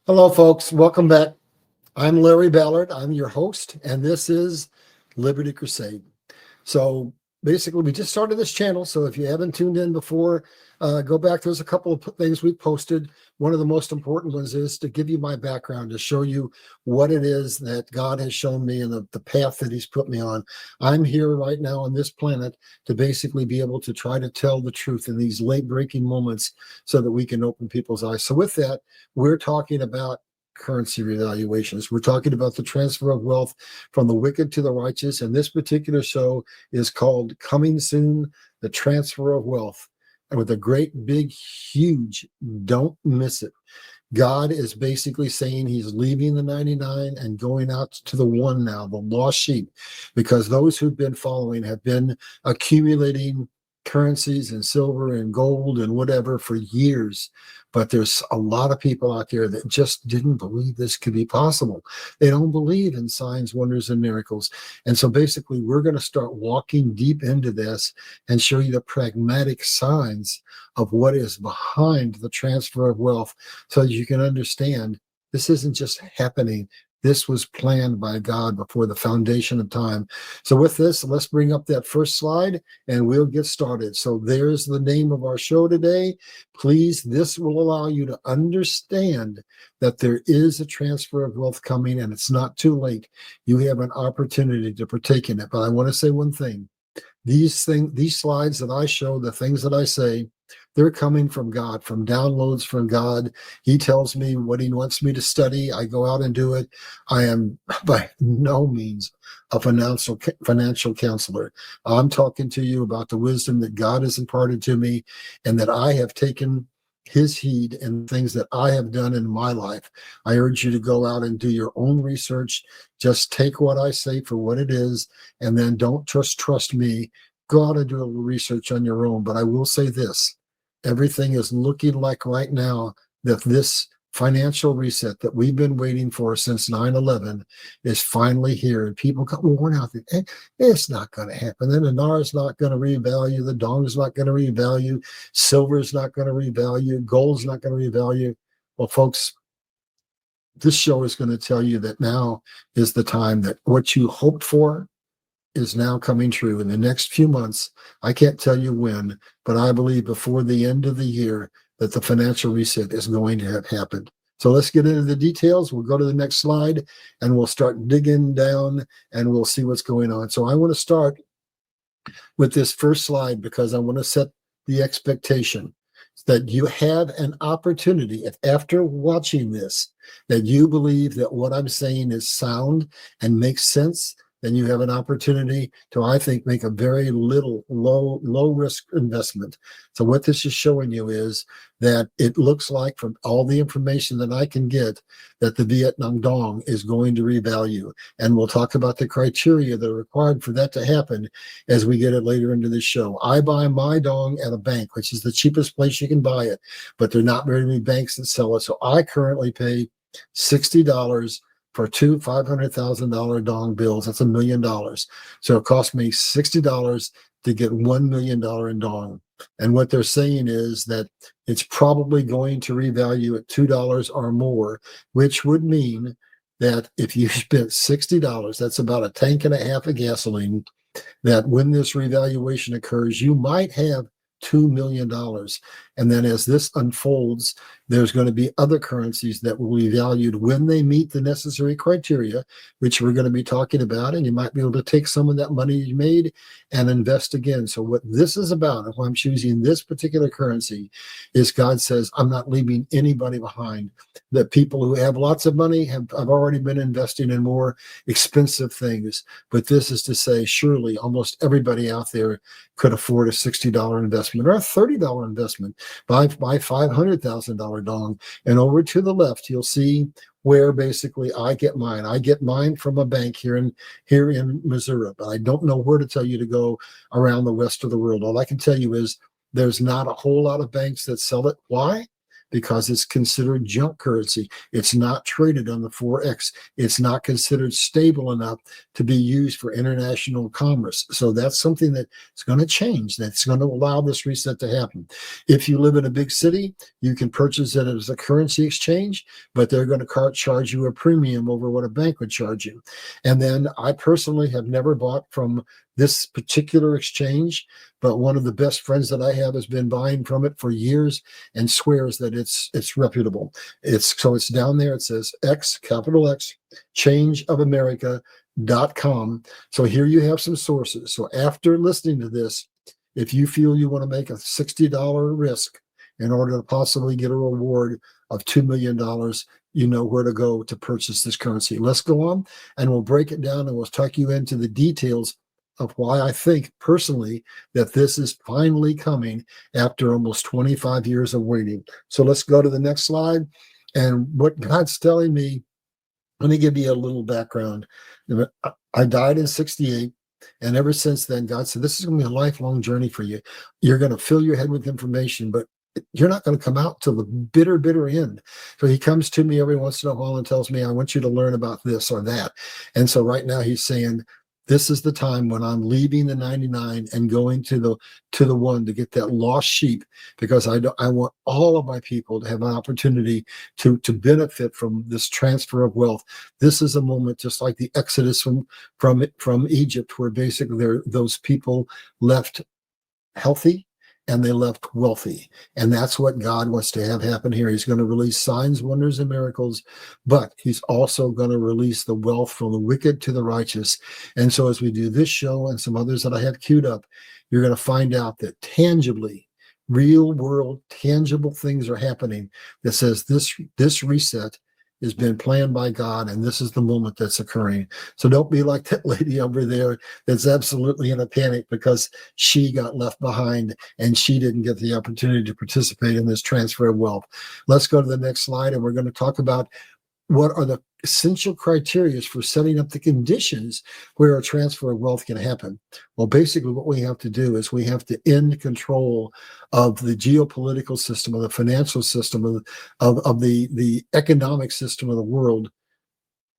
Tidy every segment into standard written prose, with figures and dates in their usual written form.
Hello, folks. Welcome back. I'm Larry Ballard. I'm your host, and this is Liberty Crusade. So basically, we just started this channel. So if you haven't tuned in before, go back. There's a couple of things we posted. One of the most important ones is to give you my background, to show you what it is that God has shown me and the path that He's put me on. I'm here right now on this planet to basically be able to try to tell the truth in these late breaking moments so that we can open people's eyes. So, with that, we're talking about currency revaluations. We're talking about the transfer of wealth from the wicked to the righteous. And this particular show is called Coming Soon, the Transfer of Wealth. And with a great, big, huge, don't miss it. God is basically saying he's leaving the 99 and going out to the one now, the lost sheep, because those who've been following have been accumulating currencies and silver and gold and whatever for years. But there's a lot of people out there that just didn't believe this could be possible. They don't believe in signs, wonders, and miracles. And so basically, we're going to start walking deep into this and show you the pragmatic signs of what is behind the transfer of wealth so that you can understand this isn't just happening. This was planned by God before the foundation of time. So with this, let's bring up that first slide and we'll get started. So there's the name of our show today. Please, this will allow you to understand that there is a transfer of wealth coming and it's not too late. You have an opportunity to partake in it. But I want to say one thing. These slides that I show, the things that I say, they're coming from God, from downloads from God. He tells me what he wants me to study. I go out and do it. I am by no means a financial counselor. I'm talking to you about the wisdom that God has imparted to me and that I have taken his heed and things that I have done in my life. I urge you to go out and do your own research. Just take what I say for what it is, and then don't just trust me. Go out and do a little research on your own. But I will say this, everything is looking like right now that this financial reset that we've been waiting for since 9/11 is finally here. And people got worn out. It's not going to happen. Then the NAR is not going to revalue. The dong is not going to revalue. Silver is not going to revalue. Gold is not going to revalue. Well, folks, this show is going to tell you that now is the time that what you hoped for is now coming true in the next few months. I can't tell you when, but I believe before the end of the year that the financial reset is going to have happened. So let's get into the details. We'll go to the next slide and we'll start digging down and we'll see what's going on. So I want to start with this first slide because I want to set the expectation that you have an opportunity, if after watching this, that you believe that what I'm saying is sound and makes sense, then you have an opportunity to, I think, make a very low risk investment. So what this is showing you is that it looks like from all the information that I can get that the Vietnam dong is going to revalue. And we'll talk about the criteria that are required for that to happen as we get it later into the show. I buy my dong at a bank, which is the cheapest place you can buy it, but there are not very many banks that sell it. So I currently pay $60 for two $500,000 dong bills. That's $1 million. So it cost me $60 to get $1 million in dong. And what they're saying is that it's probably going to revalue at $2 or more, which would mean that if you spent $60, that's about a tank and a half of gasoline, that when this revaluation occurs, you might have $2 million. And then as this unfolds, there's going to be other currencies that will be valued when they meet the necessary criteria, which we're going to be talking about. And you might be able to take some of that money you made and invest again. So what this is about, if I'm choosing this particular currency, is God says, I'm not leaving anybody behind. That people who have lots of money have already been investing in more expensive things. But this is to say, surely almost everybody out there could afford a $60 investment or a $30 investment. Buy $500,000 dong. And over to the left, you'll see where basically I get mine. I get mine from a bank here in Missouri, but I don't know where to tell you to go around the rest of the world. All I can tell you is there's not a whole lot of banks that sell it. Why? because it's considered junk currency. It's not traded on the Forex. It's not considered stable enough to be used for international commerce. So that's something that's going to change. That's going to allow this reset to happen. If you live in a big city, you can purchase it as a currency exchange, but they're going to charge you a premium over what a bank would charge you. And then I personally have never bought from this particular exchange, but one of the best friends that I have has been buying from it for years and swears that it's reputable. It's down there. It says X, capital X, changeofamerica.com. So here you have some sources. So after listening to this, if you feel you want to make a $60 risk in order to possibly get a reward of $2 million, you know where to go to purchase this currency. Let's go on and we'll break it down and we'll tuck you into the details of why I think personally that this is finally coming after almost 25 years of waiting. So let's go to the next slide. And what God's telling me, let me give you a little background. I died in 68. And ever since then, God said, this is going to be a lifelong journey for you. You're going to fill your head with information, but you're not going to come out till the bitter, bitter end. So he comes to me every once in a while and tells me, I want you to learn about this or that. And so right now he's saying, this is the time when I'm leaving the 99 and going to the one to get that lost sheep, because I want all of my people to have an opportunity to benefit from this transfer of wealth. This is a moment just like the Exodus from Egypt, where basically those people left healthy and they left wealthy. And that's what God wants to have happen here. He's going to release signs, wonders, and miracles, but he's also going to release the wealth from the wicked to the righteous. And so as we do this show and some others that I have queued up, you're going to find out that tangibly, real world, tangible things are happening that says this reset has been planned by God, and this is the moment that's occurring. So don't be like that lady over there that's absolutely in a panic because she got left behind and she didn't get the opportunity to participate in this transfer of wealth. Let's go to the next slide, and we're going to talk about what are the essential criteria for setting up the conditions where a transfer of wealth can happen. Well, basically what we have to do is we have to end control of the geopolitical system, of the financial system, of the economic system of the world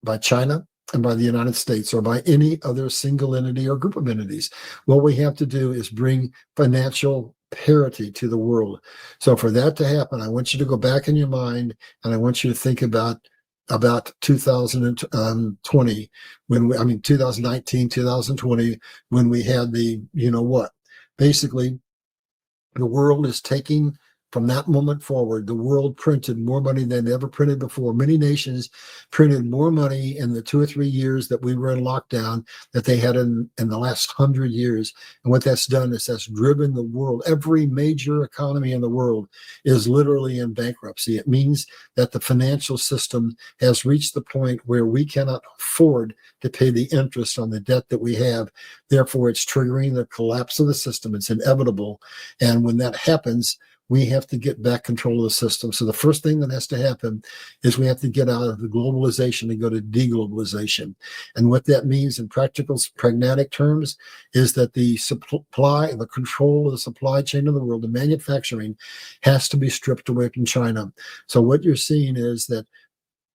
by China and by the United States or by any other single entity or group of entities. What we have to do is bring financial parity to the world. So for that to happen, I want you to go back in your mind and I want you to think about 2020 2019, 2020, when we had the, basically the world is taking from that moment forward, the world printed more money than ever printed before. Many nations printed more money in the 2 or 3 years that we were in lockdown that they had in the last 100 years. And what that's done is that's driven the world. Every major economy in the world is literally in bankruptcy. It means that the financial system has reached the point where we cannot afford to pay the interest on the debt that we have. Therefore, it's triggering the collapse of the system. It's inevitable. And when that happens, we have to get back control of the system. So the first thing that has to happen is we have to get out of the globalization and go to deglobalization. And what that means in practical, pragmatic terms is that the supply, the control of the supply chain of the world, the manufacturing, has to be stripped away from China. So what you're seeing is that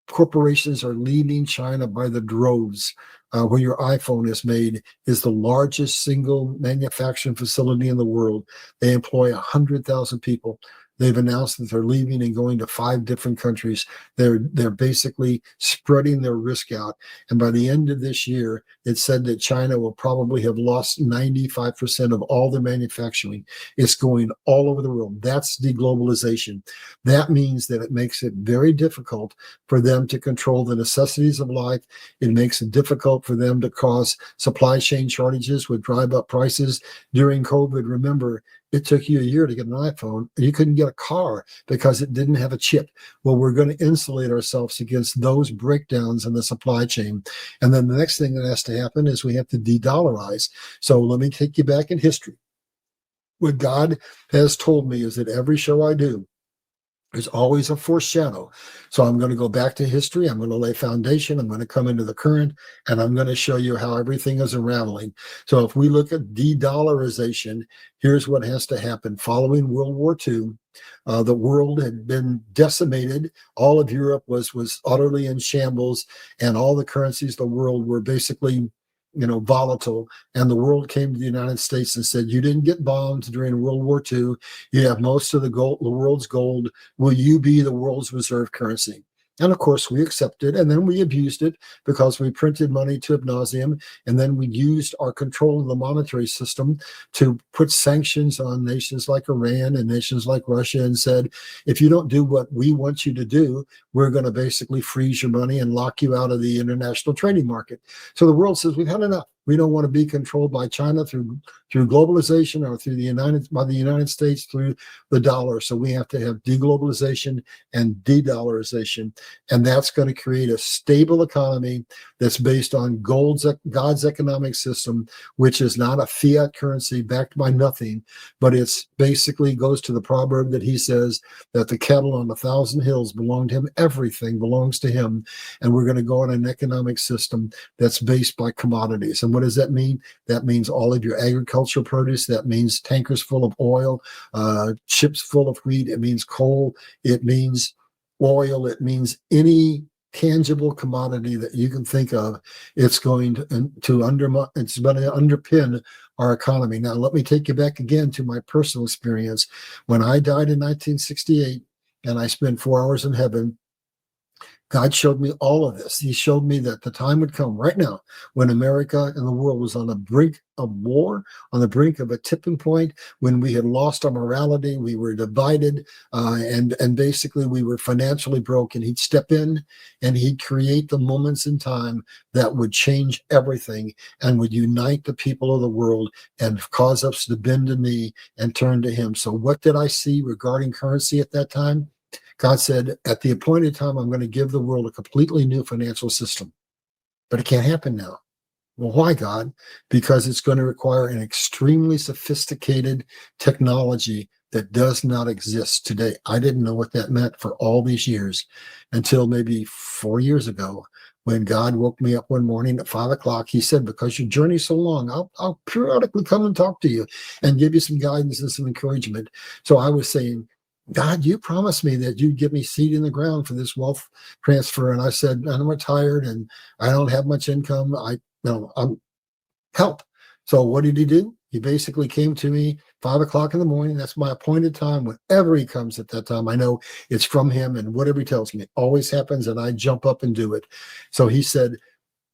corporations are leaving China by the droves. Where your iPhone is made is the largest single manufacturing facility in the world. They employ 100,000 people. They've announced that they're leaving and going to 5 different countries. They're basically spreading their risk out. And by the end of this year, it's said that China will probably have lost 95% of all their manufacturing. It's going all over the world. That's deglobalization. That means that it makes it very difficult for them to control the necessities of life. It makes it difficult for them to cause supply chain shortages, would drive up prices. During COVID, remember, it took you a year to get an iPhone, and you couldn't get a car because it didn't have a chip. Well, we're going to insulate ourselves against those breakdowns in the supply chain. And then the next thing that has to happen is we have to de-dollarize. So let me take you back in history. What God has told me is that every show I do, There's always a foreshadow. So I'm going to go back to history. I'm going to lay foundation. I'm going to come into the current, and I'm going to show you how everything is unraveling. So if we look at de-dollarization, here's what has to happen. Following World War II, the world had been decimated. All of Europe was utterly in shambles, and all the currencies of the world were basically volatile. And the world came to the United States and said, you didn't get bombed during World War II. You have most of the world's gold. Will you be the world's reserve currency? And of course, we accepted, and then we abused it because we printed money to ad nauseum, and then we used our control of the monetary system to put sanctions on nations like Iran and nations like Russia, and said, if you don't do what we want you to do, we're going to basically freeze your money and lock you out of the international trading market. So the world says, we've had enough. We don't want to be controlled by China through globalization, or through the United States through the dollar. So we have to have deglobalization and de-dollarization, and that's going to create a stable economy that's based on God's economic system, which is not a fiat currency backed by nothing, but it's basically goes to the proverb that he says that the cattle on 1,000 hills belong to him. Everything belongs to him, and we're going to go on an economic system that's based by commodities. And what does that mean? That means all of your agricultural produce. That means tankers full of oil, ships full of wheat. It means coal. It means oil. It means any tangible commodity that you can think of. It's going to underpin our economy. Now, let me take you back again to my personal experience. When I died in 1968 and I spent 4 hours in heaven, God showed me all of this. He showed me that the time would come right now when America and the world was on the brink of war, on the brink of a tipping point, when we had lost our morality, we were divided, and basically we were financially broke. And he'd step in and he'd create the moments in time that would change everything and would unite the people of the world and cause us to bend the knee and turn to him. So what did I see regarding currency at that time? God said, at the appointed time, I'm going to give the world a completely new financial system. But it can't happen now. Well, why, God? Because it's going to require an extremely sophisticated technology that does not exist today. I didn't know what that meant for all these years until maybe 4 years ago, when God woke me up one morning at 5 o'clock. He said, because your journey's so long, I'll periodically come and talk to you and give you some guidance and some encouragement. So I was saying, God, you promised me that you'd give me seed in the ground for this wealth transfer. And I said, I'm retired and I don't have much income. I'm help. So what did he do? He basically came to me 5 o'clock in the morning. That's my appointed time. Whenever he comes at that time, I know it's from him, and whatever he tells me, it always happens, and I jump up and do it. So he said,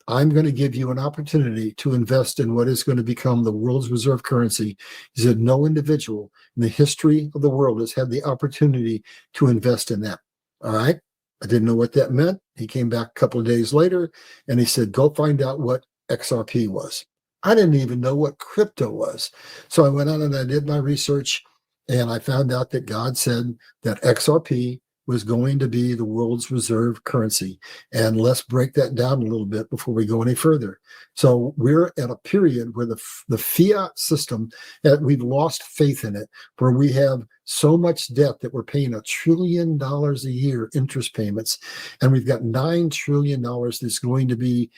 I'm going to give you an opportunity to invest in what is going to become the world's reserve currency. He said, no individual in the history of the world has had the opportunity to invest in that. All right. I didn't know what that meant. He came back a couple of days later and he said, go find out what XRP was. I didn't even know what crypto was. So I went out and I did my research, and I found out that God said that XRP was going to be the world's reserve currency. And let's break that down a little bit before we go any further. So we're at a period where the fiat system, we've lost faith in it, where we have so much debt that we're paying $1 trillion a year interest payments. And we've got $9 trillion that's going to be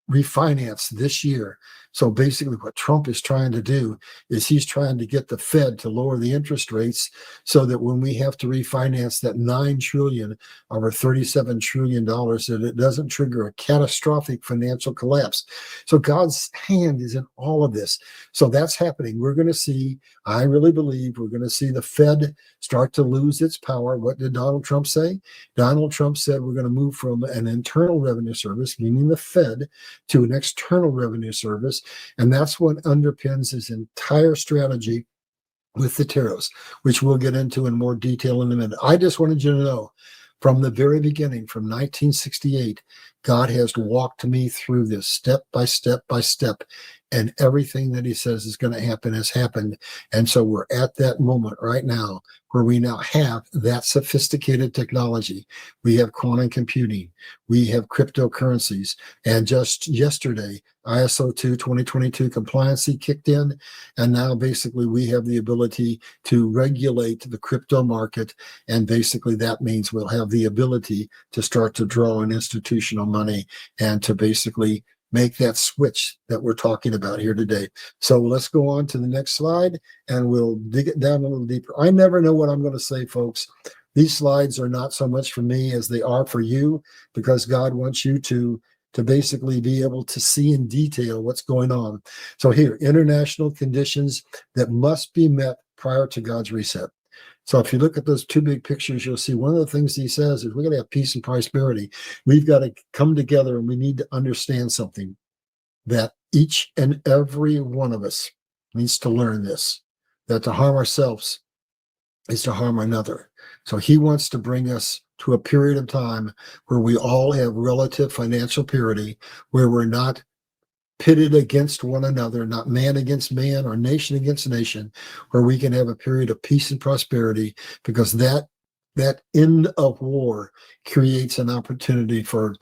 refinance this year. So basically what Trump is trying to do is he's trying to get the Fed to lower the interest rates so that when we have to refinance that $9 trillion over $37 trillion, that it doesn't trigger a catastrophic financial collapse. So God's hand is in all of this. So that's happening. We're going to see, I really believe we're going to see the Fed start to lose its power. What did Donald Trump say? Donald Trump said we're going to move from an internal revenue service, meaning the Fed, to an external revenue service. And that's what underpins his entire strategy with the tariffs, which we'll get into in more detail in a minute. I just wanted you to know from the very beginning, from 1968, God has walked me through this step by step by step. and everything that he says is going to happen has happened. And so we're at that moment right now where we now have that sophisticated technology. We have quantum computing, we have cryptocurrencies, and just yesterday, ISO 2 2022 compliancy kicked in, and now basically we have the ability to regulate the crypto market, and basically that means we'll have the ability to start to draw in institutional money and to basically make that switch that we're talking about here today. So let's go on to the next slide and we'll dig it down a little deeper. I never know what I'm going to say, folks. These slides are not so much for me as they are for you, because God wants you to basically be able to see in detail what's going on. So here, international conditions that must be met prior to God's reset. So if you look at those two big pictures, you'll see one of the things he says is we're going to have peace and prosperity. We've got to come together and we need to understand something, that each and every one of us needs to learn this, that to harm ourselves is to harm another. So he wants to bring us to a period of time where we all have relative financial purity, where we're not pitted against one another, not man against man or nation against nation, where we can have a period of peace and prosperity, because that end of war creates an opportunity for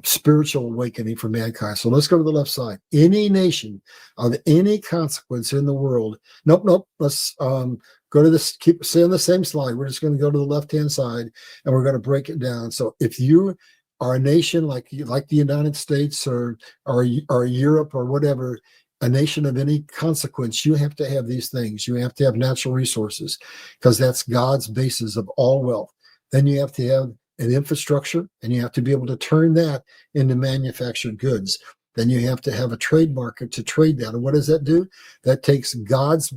spiritual awakening for mankind. So let's go to the left side. Any nation of any consequence in the world. Nope. Let's go to this, stay on the same slide. We're just going to go to the left-hand side and we're going to break it down. So if you are a nation like the United States or Europe or whatever, a nation of any consequence, you have to have these things. You have to have natural resources, because that's God's basis of all wealth. Then you have to have an infrastructure, and you have to be able to turn that into manufactured goods. Then you have to have a trade market to trade that. And what does that do? That takes God's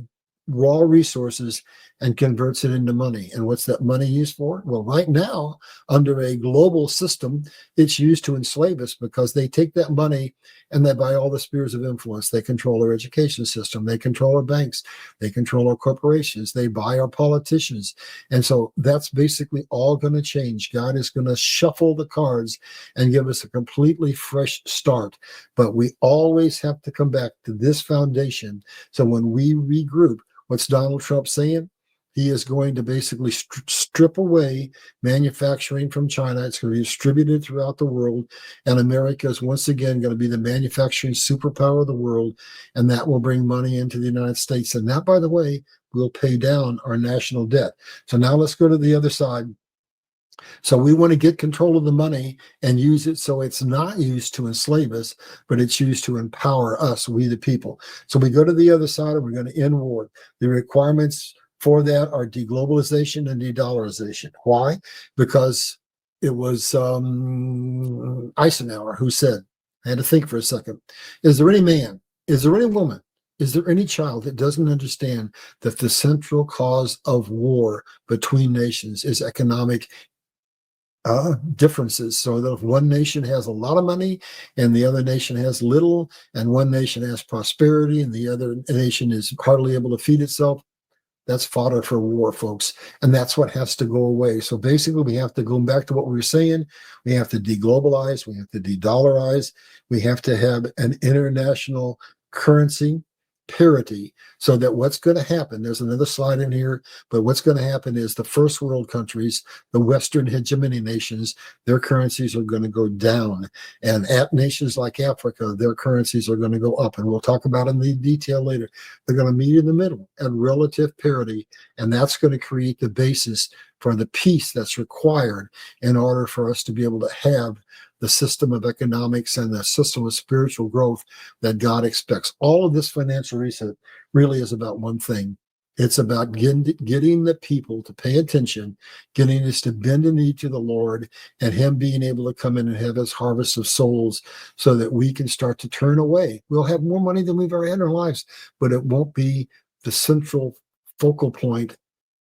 raw resources and converts it into money. And what's that money used for? Well, right now, under a global system, it's used to enslave us, because they take that money and they buy all the spheres of influence. They control our education system. They control our banks. They control our corporations. They buy our politicians. And so that's basically all going to change. God is going to shuffle the cards and give us a completely fresh start. But we always have to come back to this foundation. So when we regroup, what's Donald Trump saying? He is going to basically strip away manufacturing from China. It's going to be distributed throughout the world. And America is once again going to be the manufacturing superpower of the world. And that will bring money into the United States. And that, by the way, will pay down our national debt. So now let's go to the other side. So we want to get control of the money and use it so it's not used to enslave us, but it's used to empower us, we the people. So we go to the other side and we're going to end war. The requirements for that are deglobalization and de-dollarization. Why? Because it was Eisenhower who said, I had to think for a second, is there any man, is there any woman, is there any child that doesn't understand that the central cause of war between nations is economic differences? So that if one nation has a lot of money and the other nation has little, and one nation has prosperity and the other nation is hardly able to feed itself, that's fodder for war, folks. And that's what has to go away. So basically, we have to go back to what we were saying. We have to deglobalize. We have to de-dollarize. We have to have an international currency parity, so that what's going to happen, there's another slide in here, but what's going to happen is the first world countries, the Western hegemony nations, their currencies are going to go down. And at nations like Africa, their currencies are going to go up. And we'll talk about in the detail later. They're going to meet in the middle at relative parity. And that's going to create the basis for the peace that's required in order for us to be able to have the system of economics and the system of spiritual growth that God expects. All of this financial reset really is about one thing. It's about getting the people to pay attention, getting us to bend the knee to the Lord, and Him being able to come in and have His harvest of souls so that we can start to turn away. We'll have more money than we've ever had in our lives, but it won't be the central focal point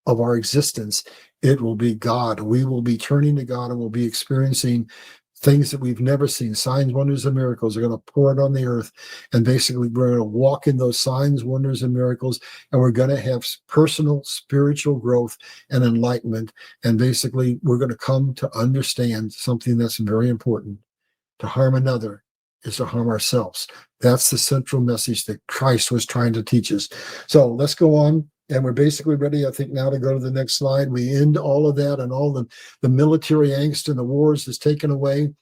of our existence. It will be God. We will be turning to God and we'll be experiencing things that we've never seen. Signs, wonders, and miracles are going to pour it on the earth. And basically, we're going to walk in those signs, wonders, and miracles. And we're going to have personal spiritual growth and enlightenment. And basically, we're going to come to understand something that's very important. To harm another is to harm ourselves. That's the central message that Christ was trying to teach us. So let's go on. And we're basically ready, I think, now to go to the next slide. We end all of that, and all the military angst and the wars is taken away.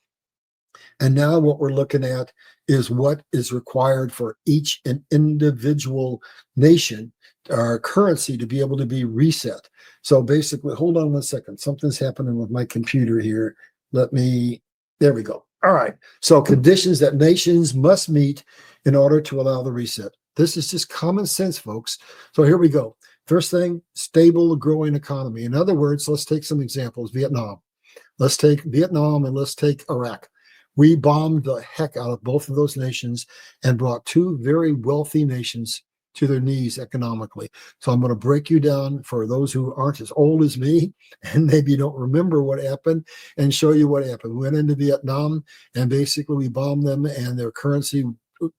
And now what we're looking at is what is required for each and individual nation, our currency, to be able to be reset. So basically, hold on 1 second. Something's happening with my computer here. There we go. All right. So conditions that nations must meet in order to allow the reset. This is just common sense, folks. So here we go. First thing, stable, growing economy. In other words, let's take some examples. Vietnam. Let's take Vietnam and let's take Iraq. We bombed the heck out of both of those nations and brought two very wealthy nations to their knees economically. So I'm going to break you down for those who aren't as old as me and maybe don't remember what happened, and show you what happened. We went into Vietnam and basically we bombed them, and their currency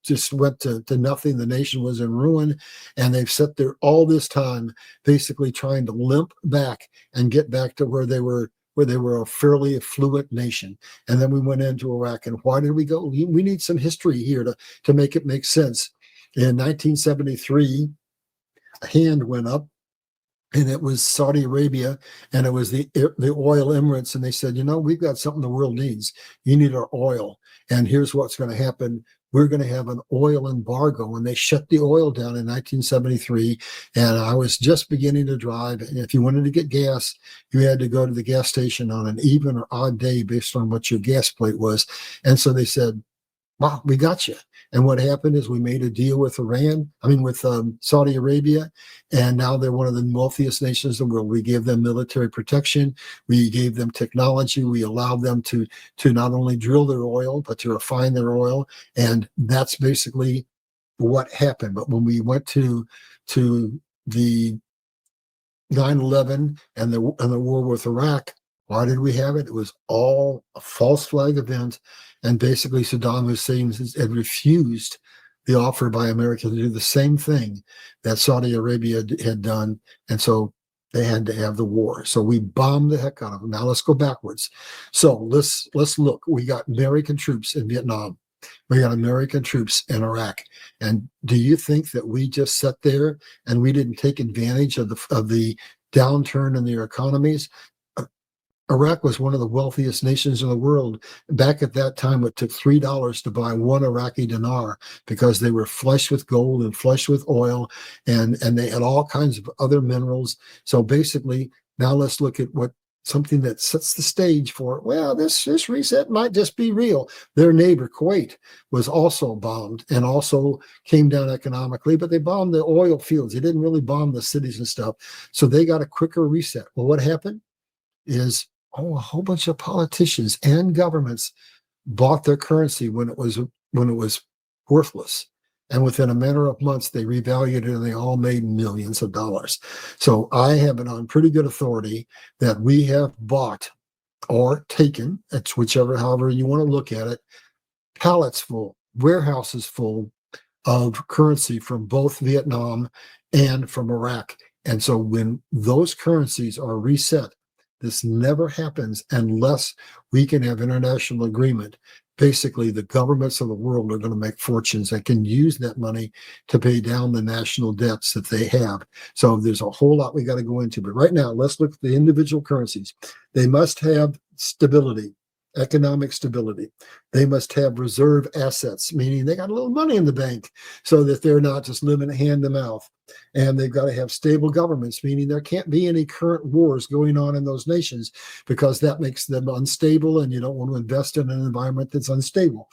just went to nothing. The nation was in ruin, and they've sat there all this time basically trying to limp back and get back to where they were a fairly affluent nation. And then we went into Iraq. And why did we go? We need some history here to make it make sense. In 1973, a hand went up, and it was Saudi Arabia, and it was the oil emirates. And they said, we've got something the world needs. You need our oil. And here's what's going to happen. We're going to have an oil embargo. And they shut the oil down in 1973. And I was just beginning to drive. And if you wanted to get gas, you had to go to the gas station on an even or odd day based on what your gas plate was. And so they said, wow, we got you. And what happened is we made a deal with Saudi Arabia, and now they're one of the wealthiest nations in the world. We gave them military protection. We gave them technology. We allowed them to not only drill their oil, but to refine their oil. And that's basically what happened. But when we went to the 9/11 and the war with Iraq, why did we have it? It was all a false flag event. And basically Saddam Hussein had refused the offer by America to do the same thing that Saudi Arabia had done. And so they had to have the war. So we bombed the heck out of them. Now let's go backwards. So let's look. We got American troops in Vietnam. We got American troops in Iraq. And do you think that we just sat there and we didn't take advantage of the downturn in their economies? Iraq was one of the wealthiest nations in the world. Back at that time, it took $3 to buy one Iraqi dinar because they were flush with gold and flush with oil, and they had all kinds of other minerals. So basically, now let's look at something that sets the stage for, well, this reset might just be real. Their neighbor, Kuwait, was also bombed and also came down economically, but they bombed the oil fields. They didn't really bomb the cities and stuff. So they got a quicker reset. Well, what happened is, a whole bunch of politicians and governments bought their currency when it was worthless. And within a matter of months, they revalued it and they all made millions of dollars. So I have it on pretty good authority that we have bought or taken, it's however you want to look at it, pallets full, warehouses full of currency from both Vietnam and from Iraq. And so when those currencies are reset, this never happens unless we can have international agreement. Basically, the governments of the world are going to make fortunes and can use that money to pay down the national debts that they have. So there's a whole lot we got to go into. But right now, let's look at the individual currencies. They must have stability, economic stability. They must have reserve assets, meaning they got a little money in the bank so that they're not just living hand to mouth. And they've got to have stable governments, meaning there can't be any current wars going on in those nations because that makes them unstable, and you don't want to invest in an environment that's unstable.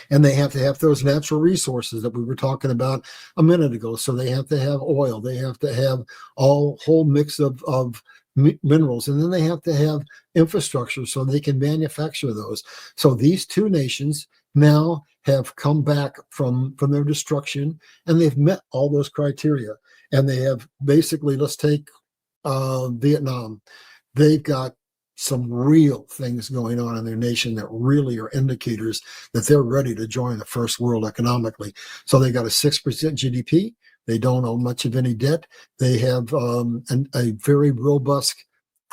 And they have to have those natural resources that we were talking about a minute ago. So they have to have oil. They have to have whole mix of minerals, and then they have to have infrastructure so they can manufacture those. So these two nations now have come back from their destruction, and they've met all those criteria. And they have basically, let's take Vietnam. They've got some real things going on in their nation that really are indicators that they're ready to join the first world economically. So they got a 6% GDP. They don't owe much of any debt. They have a very robust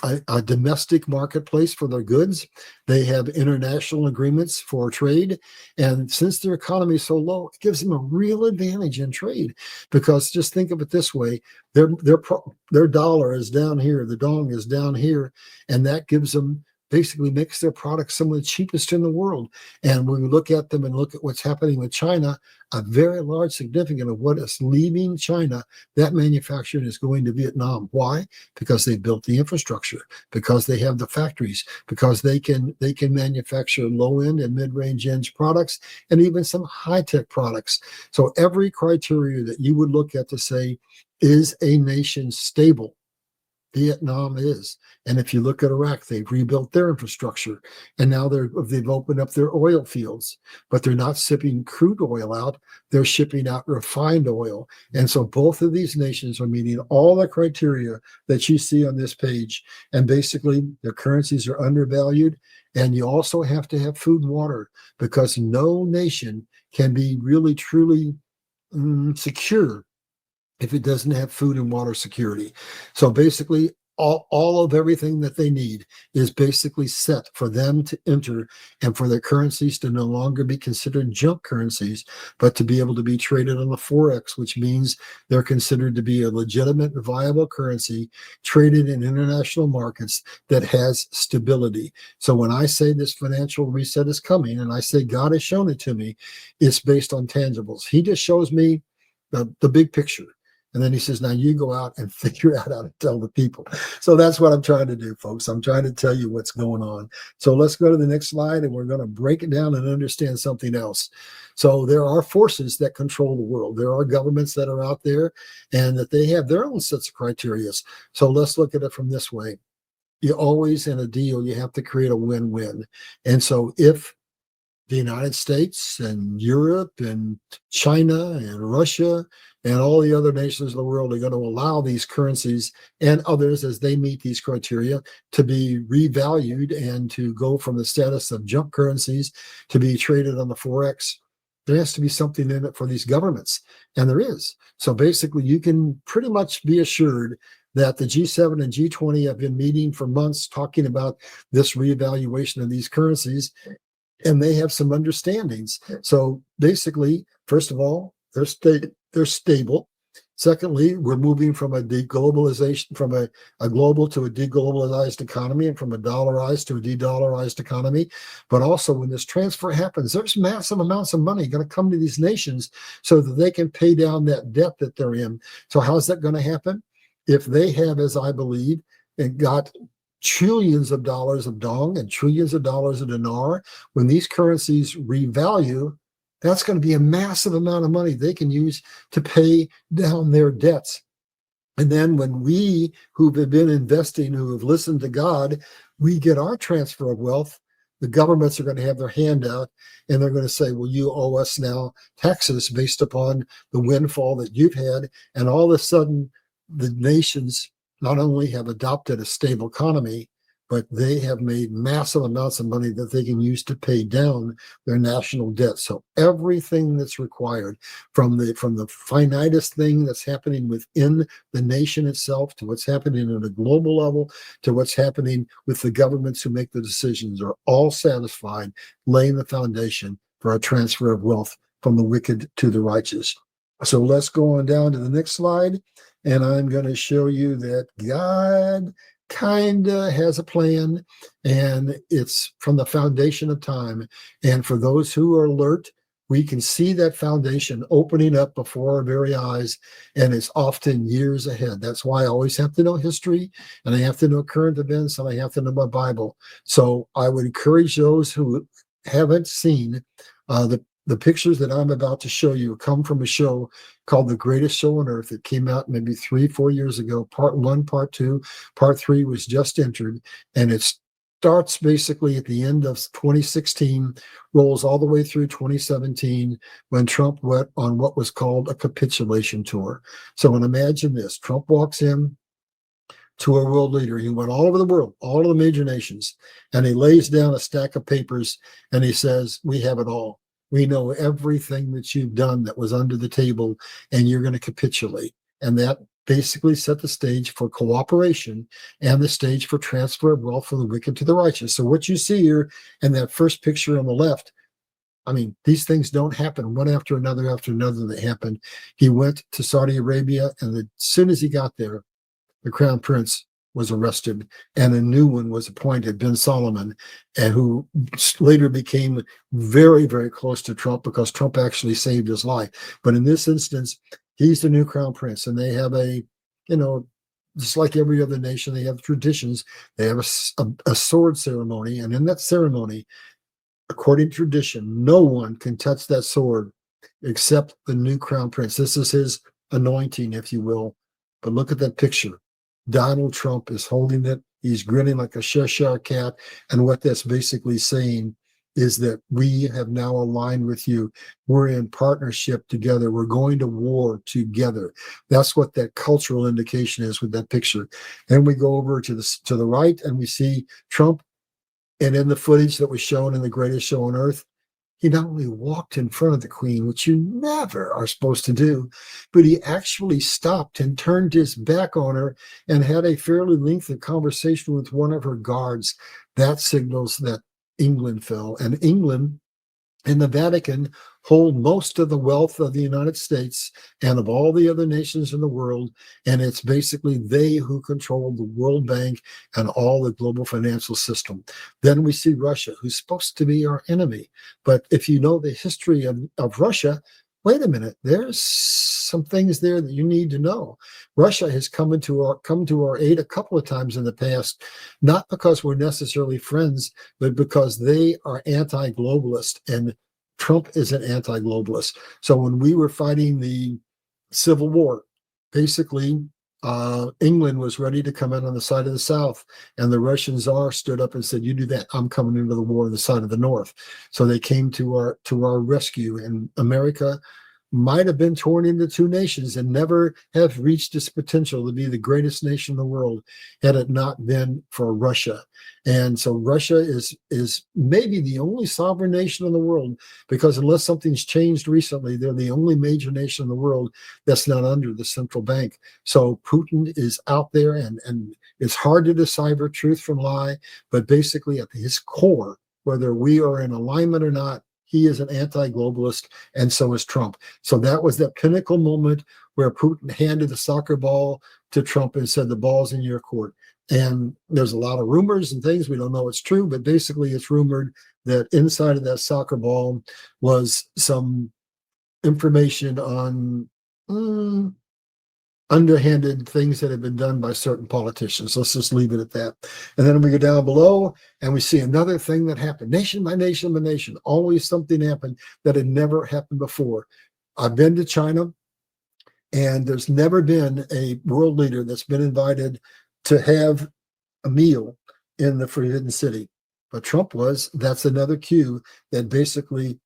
a domestic marketplace for their goods. They have international agreements for trade. And since their economy is so low, it gives them a real advantage in trade. Because just think of it this way, their dollar is down here, the dong is down here, and that gives them basically makes their products some of the cheapest in the world. And when we look at them and look at what's happening with China, a very large significant of what is leaving China, that manufacturing is going to Vietnam. Why? Because they built the infrastructure, because they have the factories, because they can manufacture low end and mid range products, and even some high tech products. So every criteria that you would look at to say, is a nation stable? Vietnam is. And if you look at Iraq, they've rebuilt their infrastructure, and now they've opened up their oil fields, but they're not shipping crude oil out, they're shipping out refined oil. And so both of these nations are meeting all the criteria that you see on this page. And basically their currencies are undervalued. And you also have to have food and water, because no nation can be really truly secure if it doesn't have food and water security. So basically, all of everything that they need is basically set for them to enter, and for their currencies to no longer be considered junk currencies, but to be able to be traded on the Forex, which means they're considered to be a legitimate and viable currency traded in international markets that has stability. So when I say this financial reset is coming, and I say God has shown it to me, it's based on tangibles. He just shows me the big picture. And then he says, now you go out and figure out how to tell the people. So that's what I'm trying to do, folks. I'm trying to tell you what's going on. So let's go to the next slide, and we're going to break it down and understand something else. So there are forces that control the world. There are governments that are out there, and that they have their own sets of criteria. So let's look at it from this way. You always, in a deal, you have to create a win-win. And so if the United States and Europe and China and Russia and all the other nations of the world are going to allow these currencies and others, as they meet these criteria, to be revalued and to go from the status of junk currencies to be traded on the Forex, there has to be something in it for these governments. And there is. So basically, you can pretty much be assured that the G7 and G20 have been meeting for months talking about this reevaluation of these currencies, and they have some understandings. So basically, first of all, they're stable. Secondly, we're moving from a deglobalization, from a global to a deglobalized economy, and from a dollarized to a de-dollarized economy. But also, when this transfer happens, there's massive amounts of money going to come to these nations so that they can pay down that debt that they're in. So how's that going to happen? If they have, as I believe, and got trillions of dollars of dong and trillions of dollars of dinar, when these currencies revalue, that's going to be a massive amount of money they can use to pay down their debts. And then when we who've been investing, who have listened to God, we get our transfer of wealth, the governments are going to have their hand out, and they're going to say, well, you owe us now taxes based upon the windfall that you've had. And all of a sudden, the nations not only have adopted a stable economy, but they have made massive amounts of money that they can use to pay down their national debt. So everything that's required, from the finitest thing that's happening within the nation itself, to what's happening at a global level, to what's happening with the governments who make the decisions, are all satisfied, laying the foundation for a transfer of wealth from the wicked to the righteous. So let's go on down to the next slide, and I'm going to show you that God kind of has a plan, and it's from the foundation of time. And for those who are alert, we can see that foundation opening up before our very eyes, and it's often years ahead. That's why I always have to know history, and I have to know current events, and I have to know my Bible. So I would encourage those who haven't seen the pictures that I'm about to show you come from a show called The Greatest Show on Earth. It came out maybe 3-4 years ago. Part 1, Part 2, Part 3 was just entered, and it starts basically at the end of 2016, rolls all the way through 2017, when Trump went on what was called a capitulation tour. So imagine this: Trump walks in to a world leader. He went all over the world, all of the major nations, and he lays down a stack of papers, and he says, we have it all. We know everything that you've done that was under the table, and you're going to capitulate. And that basically set the stage for cooperation and the stage for transfer of wealth from the wicked to the righteous. So what you see here in that first picture on the left, I mean, these things don't happen one after another that happened. He went to Saudi Arabia, and as soon as he got there, the crown prince was arrested, and a new one was appointed, bin Solomon, and who later became very, very close to Trump because Trump actually saved his life. But in this instance, he's the new crown prince, and they have just like every other nation, they have traditions. They have a sword ceremony, and in that ceremony, according to tradition, no one can touch that sword except the new crown prince. This is his anointing, if you will. But look at that picture. Donald Trump is holding it. He's grinning like a Cheshire cat. And what that's basically saying is that we have now aligned with you. We're in partnership together. We're going to war together. That's what that cultural indication is with that picture. Then we go over to the right, and we see Trump. And in the footage that was shown in The Greatest Show on Earth, he not only walked in front of the Queen, which you never are supposed to do, but he actually stopped and turned his back on her and had a fairly lengthy conversation with one of her guards. That signals that England fell. And England and the Vatican hold most of the wealth of the United States and of all the other nations in the world. And it's basically they who control the World Bank and all the global financial system. Then we see Russia, who's supposed to be our enemy. But if you know the history of Russia, wait a minute, there's some things there that you need to know. Russia has come to our aid a couple of times in the past, not because we're necessarily friends, but because they are anti-globalist, and Trump is an anti-globalist. So when we were fighting the Civil War, basically England was ready to come in on the side of the South, and the Russian Tsar stood up and said, "You do that, I'm coming into the war on the side of the North." So they came to our rescue, and America might have been torn into two nations and never have reached its potential to be the greatest nation in the world had it not been for Russia. And so Russia is maybe the only sovereign nation in the world, because unless something's changed recently, they're the only major nation in the world that's not under the central bank. So Putin is out there, and it's hard to decipher truth from lie, but basically at his core, whether we are in alignment or not, he is an anti-globalist, and so is Trump. So that was that pinnacle moment where Putin handed the soccer ball to Trump and said, "The ball's in your court." And there's a lot of rumors and things. We don't know it's true, but basically it's rumored that inside of that soccer ball was some information on underhanded things that have been done by certain politicians. Let's just leave it at that. And then we go down below and we see another thing that happened. Nation by nation by nation, always something happened that had never happened before. I've been to China, and there's never been a world leader that's been invited to have a meal in the Forbidden City. But Trump was. That's another cue that basically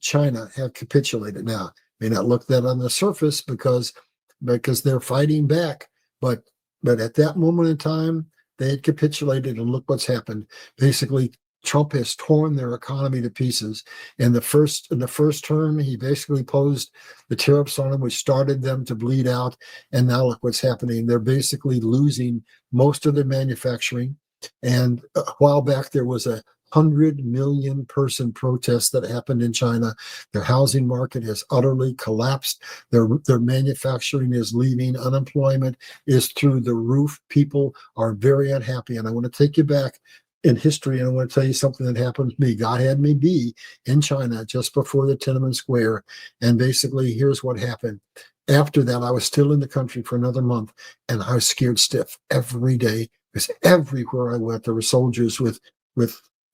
China, have capitulated. Now, may not look that on the surface because they're fighting back. But at that moment in time, they had capitulated, and look what's happened. Basically, Trump has torn their economy to pieces. In the first term, he basically posed the tariffs on them, which started them to bleed out. And now look what's happening. They're basically losing most of their manufacturing. And a while back, there was a 100 million person protest that happened in China. Their housing market has utterly collapsed. Their manufacturing is leaving. Unemployment is through the roof. People are very unhappy. And I want to take you back in history, and I want to tell you something that happened to me. God had me be in China just before the Tiananmen Square. And basically, here's what happened. After that, I was still in the country for another month, and I was scared stiff every day, because everywhere I went, there were soldiers with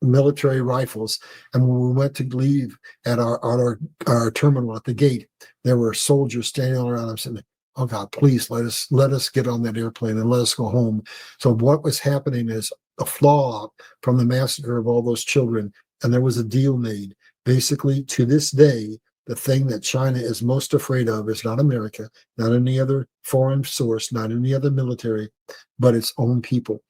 military rifles. And when we went to leave at our terminal at the gate, there were soldiers standing all around. I'm saying, "Oh God, please let us get on that airplane and let us go home." So what was happening is a flaw from the massacre of all those children, and there was a deal made. Basically, to this day, the thing that China is most afraid of is not America, not any other foreign source, not any other military, but its own people.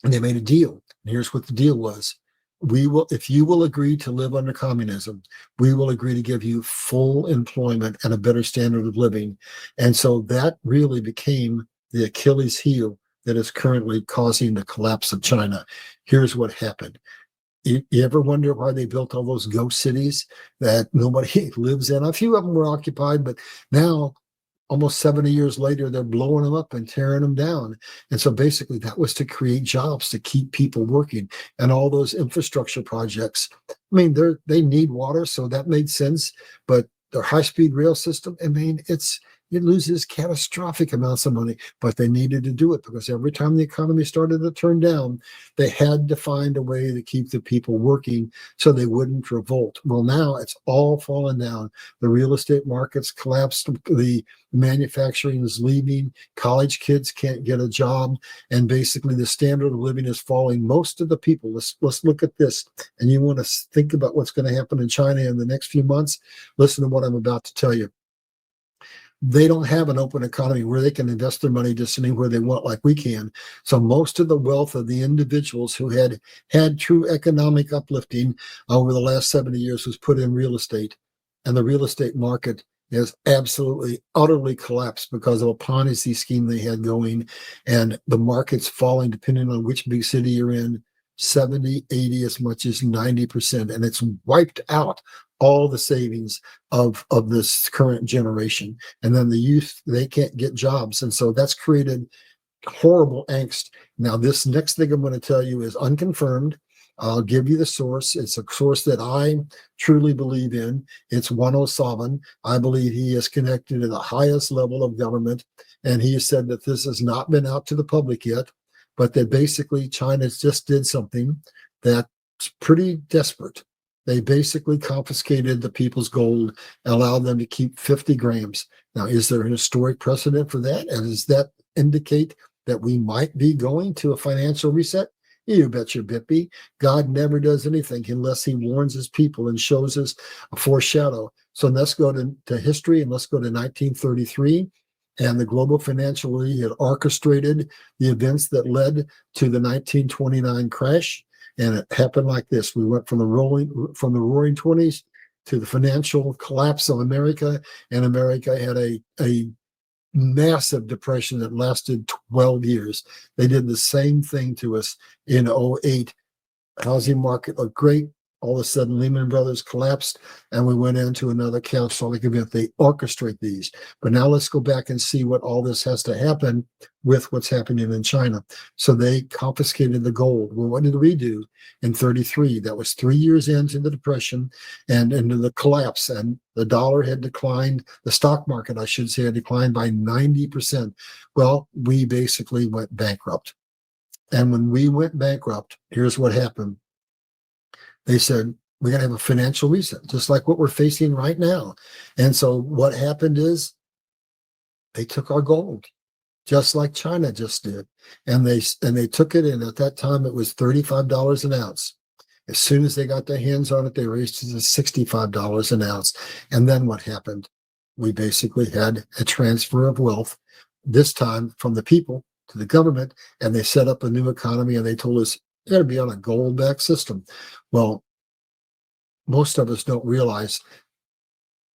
And they made a deal. And here's what the deal was. we will, if you will agree to live under communism, we will agree to give you full employment and a better standard of living. And so that really became the Achilles heel that is currently causing the collapse of China. Here's what happened. You ever wonder why they built all those ghost cities that nobody lives in? A few of them were occupied, but now, almost 70 years later, they're blowing them up and tearing them down. And so basically, that was to create jobs, to keep people working. And all those infrastructure projects, I mean, they need water, so that made sense. But their high-speed rail system, I mean, it loses catastrophic amounts of money, but they needed to do it because every time the economy started to turn down, they had to find a way to keep the people working so they wouldn't revolt. Well, now it's all fallen down. The real estate markets collapsed. The manufacturing is leaving. College kids can't get a job, and basically the standard of living is falling. Most of the people. Let's look at this. And you want to think about what's going to happen in China in the next few months. Listen to what I'm about to tell you. They don't have an open economy where they can invest their money just anywhere they want like we can. So most of the wealth of the individuals who had true economic uplifting over the last 70 years was put in real estate. And the real estate market has absolutely, utterly collapsed because of a Ponzi scheme they had going. And the market's falling depending on which big city you're in, 70, 80, as much as 90%. And it's wiped out all the savings of this current generation. And then the youth, they can't get jobs. And so that's created horrible angst. Now, this next thing I'm going to tell you is unconfirmed. I'll give you the source. It's a source that I truly believe in. It's 107. I believe he is connected to the highest level of government. And he has said that this has not been out to the public yet, but that basically China just did something that's pretty desperate. They basically confiscated the people's gold and allowed them to keep 50 grams. Now, is there an historic precedent for that? And does that indicate that we might be going to a financial reset? You bet your bippy. God never does anything unless he warns his people and shows us a foreshadow. So let's go to history, and let's go to 1933. And the global financial elite had orchestrated the events that led to the 1929 crash. And it happened like this. We went from the roaring 20s to the financial collapse of America, and America had a massive depression that lasted 12 years. They did the same thing to us in '08. Housing market looked great. All of a sudden, Lehman Brothers collapsed, and we went into another catastrophic event. They orchestrate these. But now let's go back and see what all this has to happen with what's happening in China. So they confiscated the gold. Well, what did we do in 33? That was 3 years into the depression and into the collapse. And the dollar had declined. The stock market, I should say, had declined by 90%. Well, we basically went bankrupt. And when we went bankrupt, here's what happened. They said, we got to have a financial reset, just like what we're facing right now. And so what happened is they took our gold, just like China just did. And they took it, and at that time it was $35 an ounce. As soon as they got their hands on it, they raised it to $65 an ounce. And then what happened? We basically had a transfer of wealth, this time from the people to the government, and they set up a new economy, and they told us, you got to be on a gold-backed system. Well, most of us don't realize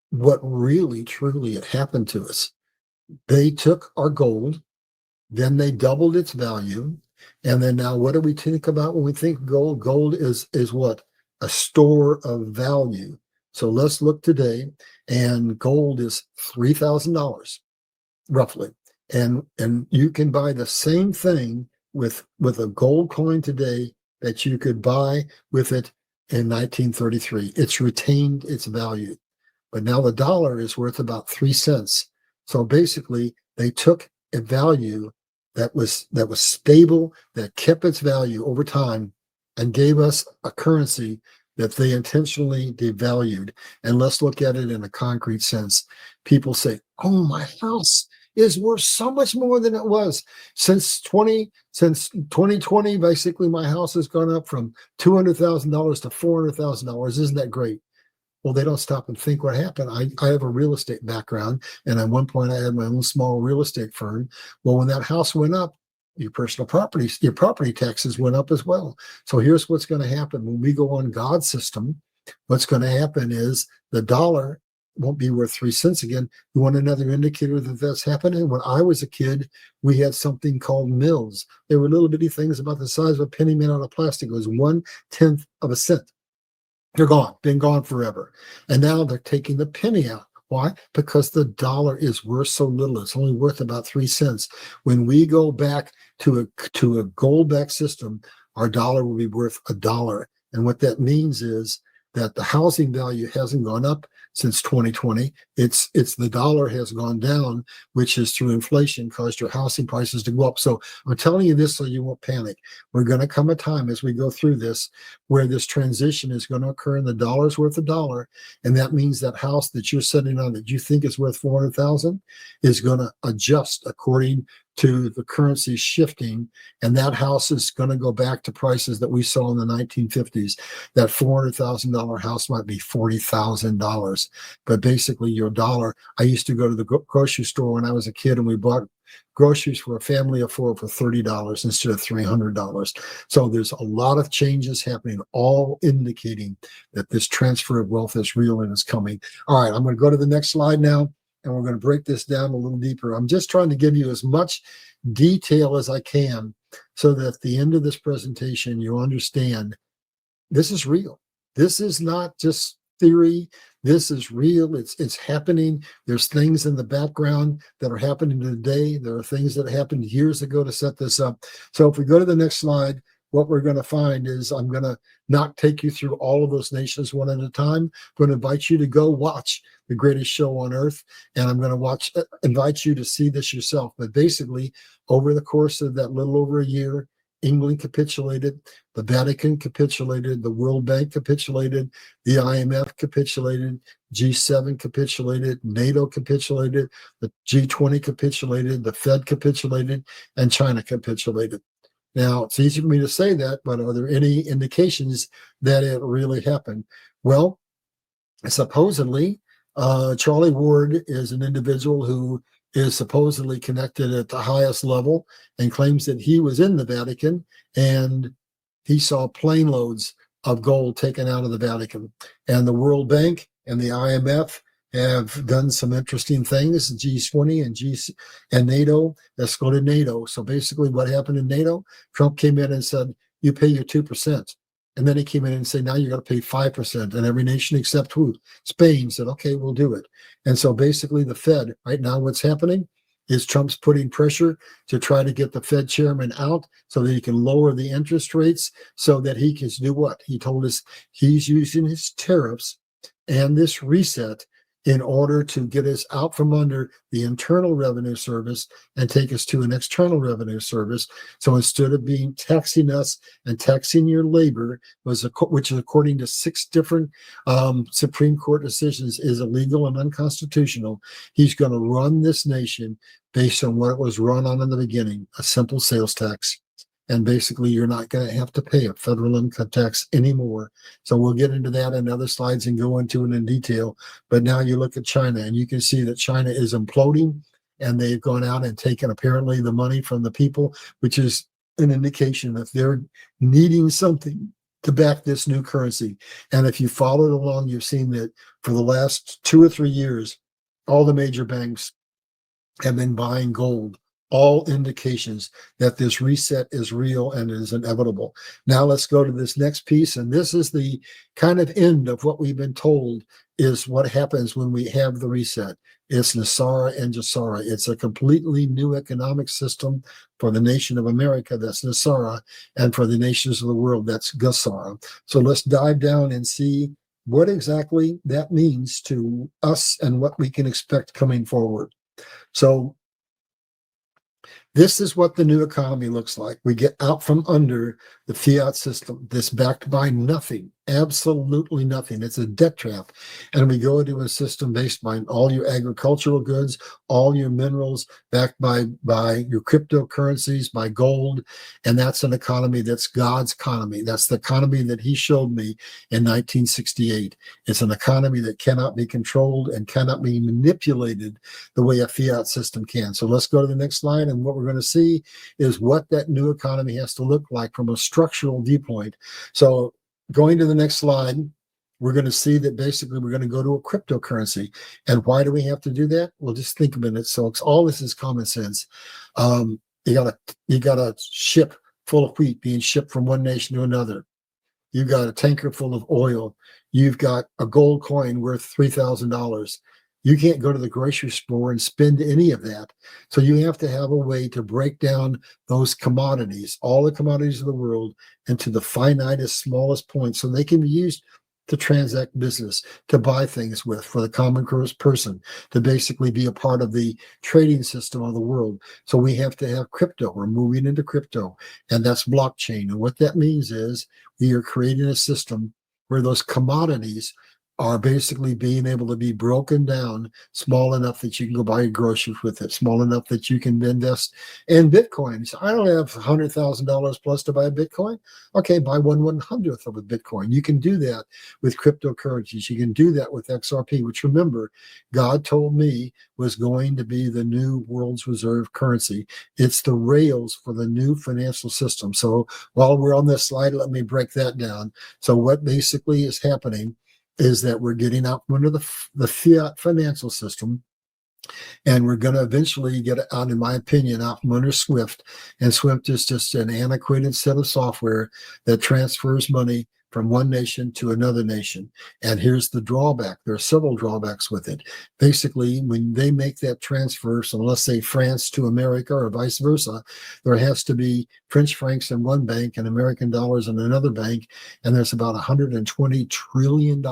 what really, truly had happened to us. They took our gold, then they doubled its value, and then now what do we think about when we think gold? Gold is what? A store of value. So let's look today, and gold is $3,000, roughly. And you can buy the same thing with a gold coin today that you could buy with it in 1933. It's retained its value. But now the dollar is worth about 3 cents. So basically, they took a value that was stable, that kept its value over time, and gave us a currency that they intentionally devalued. And let's look at it in a concrete sense. People say, oh, my house is worth so much more than it was. Since 2020, basically, my house has gone up from $200,000 to $400,000. Isn't that great? Well, they don't stop and think what happened. I have a real estate background, and at one point I had my own small real estate firm. Well, when that house went up, your personal property, your property taxes went up as well. So here's what's going to happen when we go on God's system. What's going to happen is the dollar won't be worth 3 cents again. You want another indicator that that's happening? When I was a kid, we had something called mills. They were little bitty things about the size of a penny made out of plastic. It was 1/10 of a cent. They're gone, been gone forever. And now they're taking the penny out. Why? Because the dollar is worth so little. It's only worth about 3 cents. When we go back to a gold-backed system, our dollar will be worth $1. And what that means is that the housing value hasn't gone up since 2020. It's the dollar has gone down, which is through inflation caused your housing prices to go up. So I'm telling you this so you won't panic. We're going to come a time as we go through this where this transition is going to occur and the dollar's worth $1. And that means that house that you're sitting on that you think is worth 400,000 is going to adjust according to the currency shifting, and that house is going to go back to prices that we saw in the 1950s. That $400,000 house might be $40,000, but basically your dollar. I used to go to the grocery store when I was a kid, and we bought groceries for a family of four for $30 instead of $300. So there's a lot of changes happening, all indicating that this transfer of wealth is real and is coming. All right, I'm going to go to the next slide now, and we're going to break this down a little deeper. I'm just trying to give you as much detail as I can so that at the end of this presentation, you understand this is real. This is not just theory. This is real. It's happening. There's things in the background that are happening today. There are things that happened years ago to set this up. So if we go to the next slide, what we're going to find is I'm going to not take you through all of those nations one at a time. I'm going to invite you to go watch The Greatest Show on Earth, and I'm going to invite you to see this yourself. But basically, over the course of that little over a year, England capitulated, the Vatican capitulated, the World Bank capitulated, the IMF capitulated, G7 capitulated, NATO capitulated, the G20 capitulated, the Fed capitulated, and China capitulated. Now, it's easy for me to say that, but are there any indications that it really happened? Well, supposedly, Charlie Ward is an individual who is supposedly connected at the highest level and claims that he was in the Vatican and he saw plane loads of gold taken out of the Vatican. And the World Bank and the IMF have done some interesting things. G20 and NATO escorted NATO. So basically what happened in NATO, Trump came in and said, you pay your 2%. And then he came in and said, now you're going to pay 5%. And every nation except who? Spain said, okay, we'll do it. And so basically the Fed, right now what's happening is Trump's putting pressure to try to get the Fed chairman out so that he can lower the interest rates so that he can do what? He told us he's using his tariffs and this reset in order to get us out from under the Internal Revenue Service and take us to an External Revenue Service. So instead of being taxing us and taxing your labor, which is according to 6 different Supreme Court decisions is illegal and unconstitutional, he's going to run this nation based on what it was run on in the beginning, a simple sales tax. And basically, you're not going to have to pay a federal income tax anymore. So we'll get into that in other slides and go into it in detail. But now you look at China, and you can see that China is imploding, and they've gone out and taken apparently the money from the people, which is an indication that they're needing something to back this new currency. And if you followed along, you've seen that for the last 2 or 3 years, all the major banks have been buying gold. All indications that this reset is real and is inevitable. Now let's go to this next piece. And this is the kind of end of what we've been told is what happens when we have the reset. It's Nasara and Jassara. It's a completely new economic system for the nation of America. That's Nasara. And for the nations of the world, that's Gassara. So let's dive down and see what exactly that means to us and what we can expect coming forward. So this is what the new economy looks like. We get out from under the fiat system that's backed by nothing. Absolutely nothing. It's a debt trap. And we go into a system based on all your agricultural goods, all your minerals, backed by your cryptocurrencies, by gold. And that's an economy that's God's economy. That's the economy that he showed me in 1968. It's an economy that cannot be controlled and cannot be manipulated the way a fiat system can. So let's go to the next slide. And what we're going to see is what that new economy has to look like from a structural viewpoint. So going to the next slide, we're going to see that basically we're going to go to a cryptocurrency. And why do we have to do that? Well, just think a minute. So all this is common sense. You got a ship full of wheat being shipped from one nation to another. You've got a tanker full of oil. You've got a gold coin worth $3,000. You can't go to the grocery store and spend any of that. So you have to have a way to break down those commodities, all the commodities of the world, into the finitest, smallest points so they can be used to transact business, to buy things with for the common person, to basically be a part of the trading system of the world. So we have to have crypto. We're moving into crypto, and that's blockchain. And what that means is we are creating a system where those commodities are basically being able to be broken down small enough that you can go buy groceries with it, small enough that you can invest in Bitcoin. So I don't have $100,000 plus to buy a Bitcoin. Okay, buy 1/100th of a Bitcoin. You can do that with cryptocurrencies. You can do that with XRP, which remember, God told me was going to be the new world's reserve currency. It's the rails for the new financial system. So while we're on this slide, let me break that down. So what basically is happening is that we're getting out from under the fiat financial system, and we're going to eventually get out, in my opinion, out from under SWIFT. And SWIFT is just an antiquated set of software that transfers money from one nation to another nation. And here's the drawback. There are several drawbacks with it. Basically, when they make that transfer, so let's say France to America or vice versa, there has to be French francs in one bank and American dollars in another bank. And there's about $120 trillion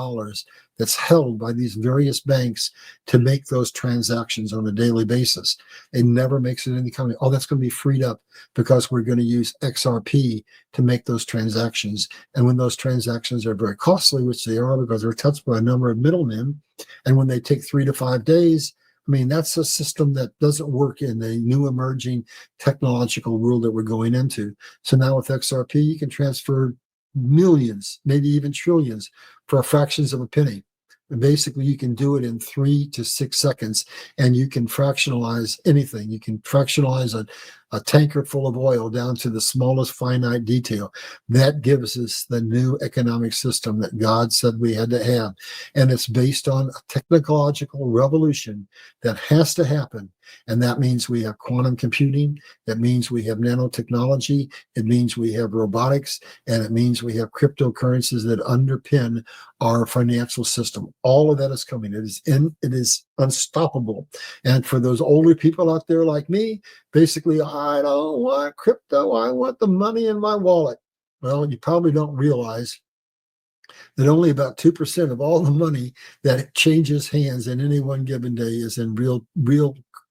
that's held by these various banks to make those transactions on a daily basis. It never makes it any company. Oh, that's going to be freed up because we're going to use XRP to make those transactions. And when those transactions are very costly, which they are because they're touched by a number of middlemen, and when they take 3 to 5 days, I mean, that's a system that doesn't work in the new emerging technological world that we're going into. So now with XRP, you can transfer millions, maybe even trillions for fractions of a penny. And basically, you can do it in 3 to 6 seconds, and you can fractionalize anything. You can fractionalize a tanker full of oil down to the smallest finite detail. That gives us the new economic system that God said we had to have. And it's based on a technological revolution that has to happen. And that means we have quantum computing. That means we have nanotechnology. It means we have robotics. And it means we have cryptocurrencies that underpin our financial system. All of that is coming. It is unstoppable. And for those older people out there like me, basically, I don't want crypto. I want the money in my wallet. Well, you probably don't realize that only about 2% of all the money that changes hands in any one given day is in real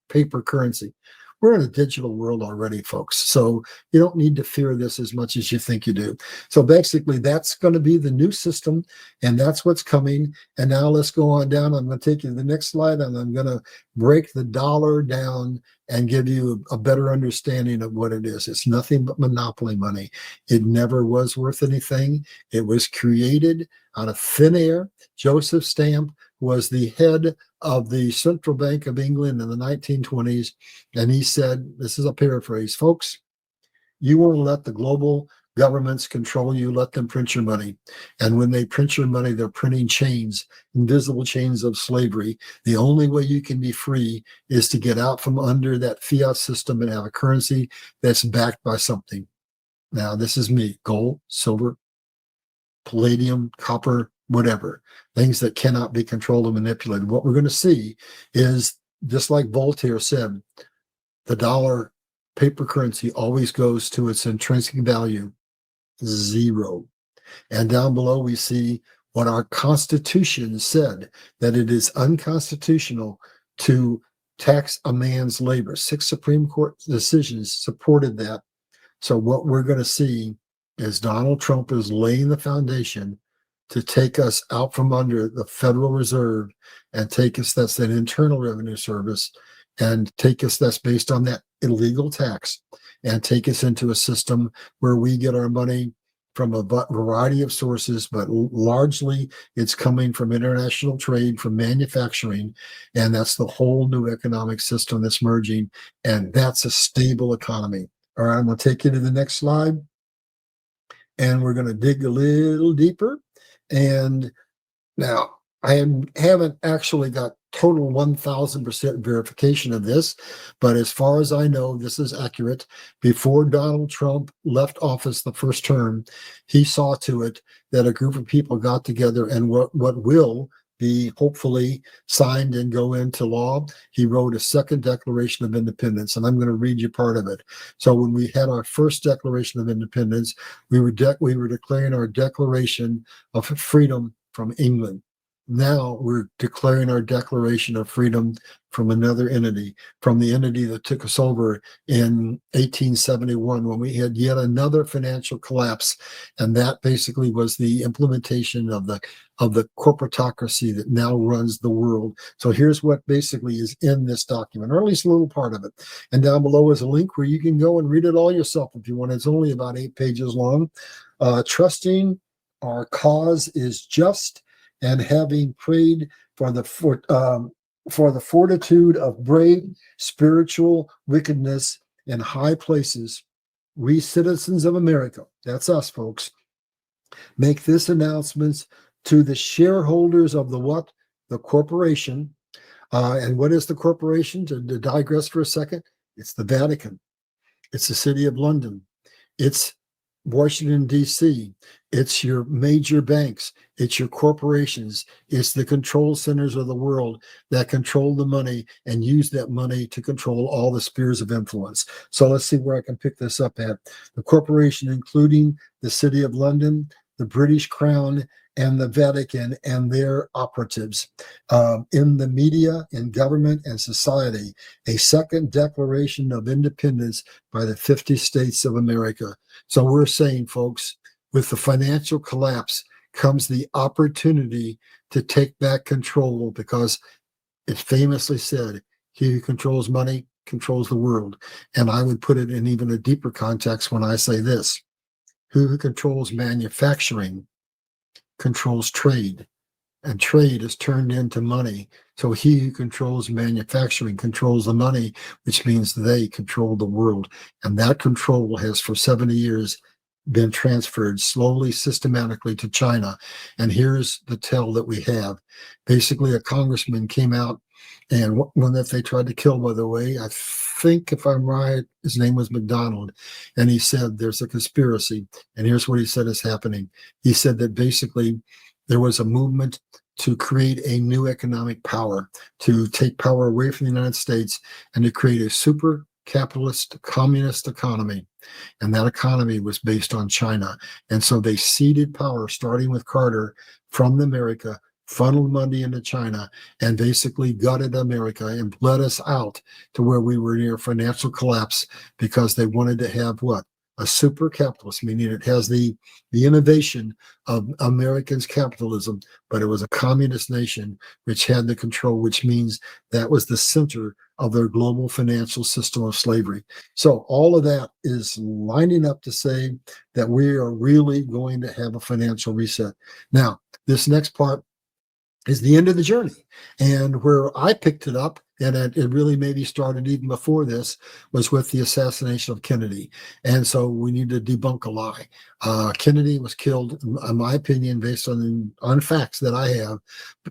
paper currency. We're in a digital world already, folks. So you don't need to fear this as much as you think you do. So basically, that's going to be the new system, and that's what's coming. And now let's go on down. I'm going to take you to the next slide, and I'm going to break the dollar down and give you a better understanding of what it is. It's nothing but monopoly money. It never was worth anything. It was created out of thin air. Joseph Stamp was the head of the Central Bank of England in the 1920s. And he said, this is a paraphrase, folks, you want to let the global governments control you, let them print your money. And when they print your money, they're printing chains, invisible chains of slavery. The only way you can be free is to get out from under that fiat system and have a currency that's backed by something. Now, this is me, gold, silver, palladium, copper, whatever, things that cannot be controlled and manipulated. What we're going to see is, just like Voltaire said, the dollar paper currency always goes to its intrinsic value, 0. And down below, we see what our Constitution said, that it is unconstitutional to tax a man's labor. 6 Supreme Court decisions supported that. So what we're going to see is Donald Trump is laying the foundation to take us out from under the Federal Reserve and take us, that's an Internal Revenue Service, and take us, that's based on that illegal tax, and take us into a system where we get our money from a variety of sources, but largely it's coming from international trade, from manufacturing, and that's the whole new economic system that's merging, and that's a stable economy. All right, I'm going to take you to the next slide, and we're going to dig a little deeper. And now, haven't actually got total 1000% verification of this, but as far as I know, this is accurate. Before Donald Trump left office the first term, he saw to it that a group of people got together, and what will be hopefully signed and go into law, he wrote a second Declaration of Independence, and I'm going to read you part of it. So when we had our first Declaration of Independence, we were declaring our Declaration of Freedom from England. Now we're declaring our Declaration of Freedom from another entity, from the entity that took us over in 1871 when we had yet another financial collapse. And that basically was the implementation of the corporatocracy that now runs the world. So here's what basically is in this document, or at least a little part of it. And down below is a link where you can go and read it all yourself if you want. It's only about 8 pages long. Trusting our cause is just, and having prayed for the fortitude of brave spiritual wickedness in high places, we citizens of America, that's us folks, make this announcement to the shareholders of the corporation. And what is the corporation? To digress for a second, it's the Vatican, it's the City of London, it's Washington, D.C., it's your major banks, it's your corporations, it's the control centers of the world that control the money and use that money to control all the spheres of influence. So let's see where I can pick this up at. The corporation, including the City of London, the British Crown, and the Vatican and their operatives, in the media, in government, and society, a second Declaration of Independence by the 50 states of America. So we're saying, folks, with the financial collapse comes the opportunity to take back control, because it famously said, he who controls money controls the world. And I would put it in even a deeper context when I say this: who controls manufacturing controls trade, and trade is turned into money. So he who controls manufacturing controls the money, which means they control the world. And that control has for 70 years been transferred slowly, systematically to China. And here's the tell that we have. Basically, a congressman came out, and one that they tried to kill, by the way, I think, if I'm right, his name was McDonald. And he said there's a conspiracy. And here's what he said is happening. He said that basically there was a movement to create a new economic power, to take power away from the United States and to create a super capitalist communist economy. And that economy was based on China. And so they ceded power, starting with Carter, from America, funneled money into China, and basically gutted America and bled us out to where we were near financial collapse, because they wanted to have what? A super capitalist, meaning it has the innovation of Americans' capitalism, but it was a communist nation which had the control, which means that was the center of their global financial system of slavery. So all of that is lining up to say that we are really going to have a financial reset. Now, this next part is the end of the journey. And where I picked it up, and it really maybe started even before this, was with the assassination of Kennedy. And so we need to debunk a lie. Kennedy was killed, in my opinion, based on facts that I have,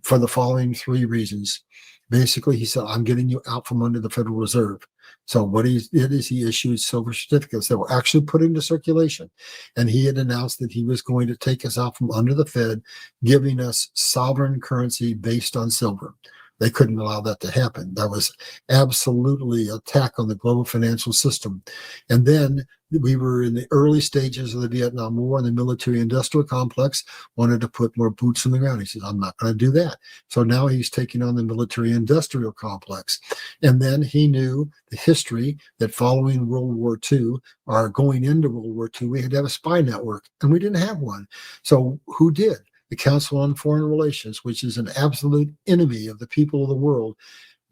for the following 3 reasons. Basically, he said, I'm getting you out from under the Federal Reserve. So what he did is he issued silver certificates that were actually put into circulation. And he had announced that he was going to take us out from under the Fed, giving us sovereign currency based on silver. They couldn't allow that to happen. That was absolutely an attack on the global financial system. And then we were in the early stages of the Vietnam War, and the military industrial complex wanted to put more boots on the ground. He said, I'm not going to do that. So now he's taking on the military industrial complex. And then he knew the history that following World War II, or going into World War II, we had to have a spy network, and we didn't have one. So who did? the Council on Foreign Relations, which is an absolute enemy of the people of the world.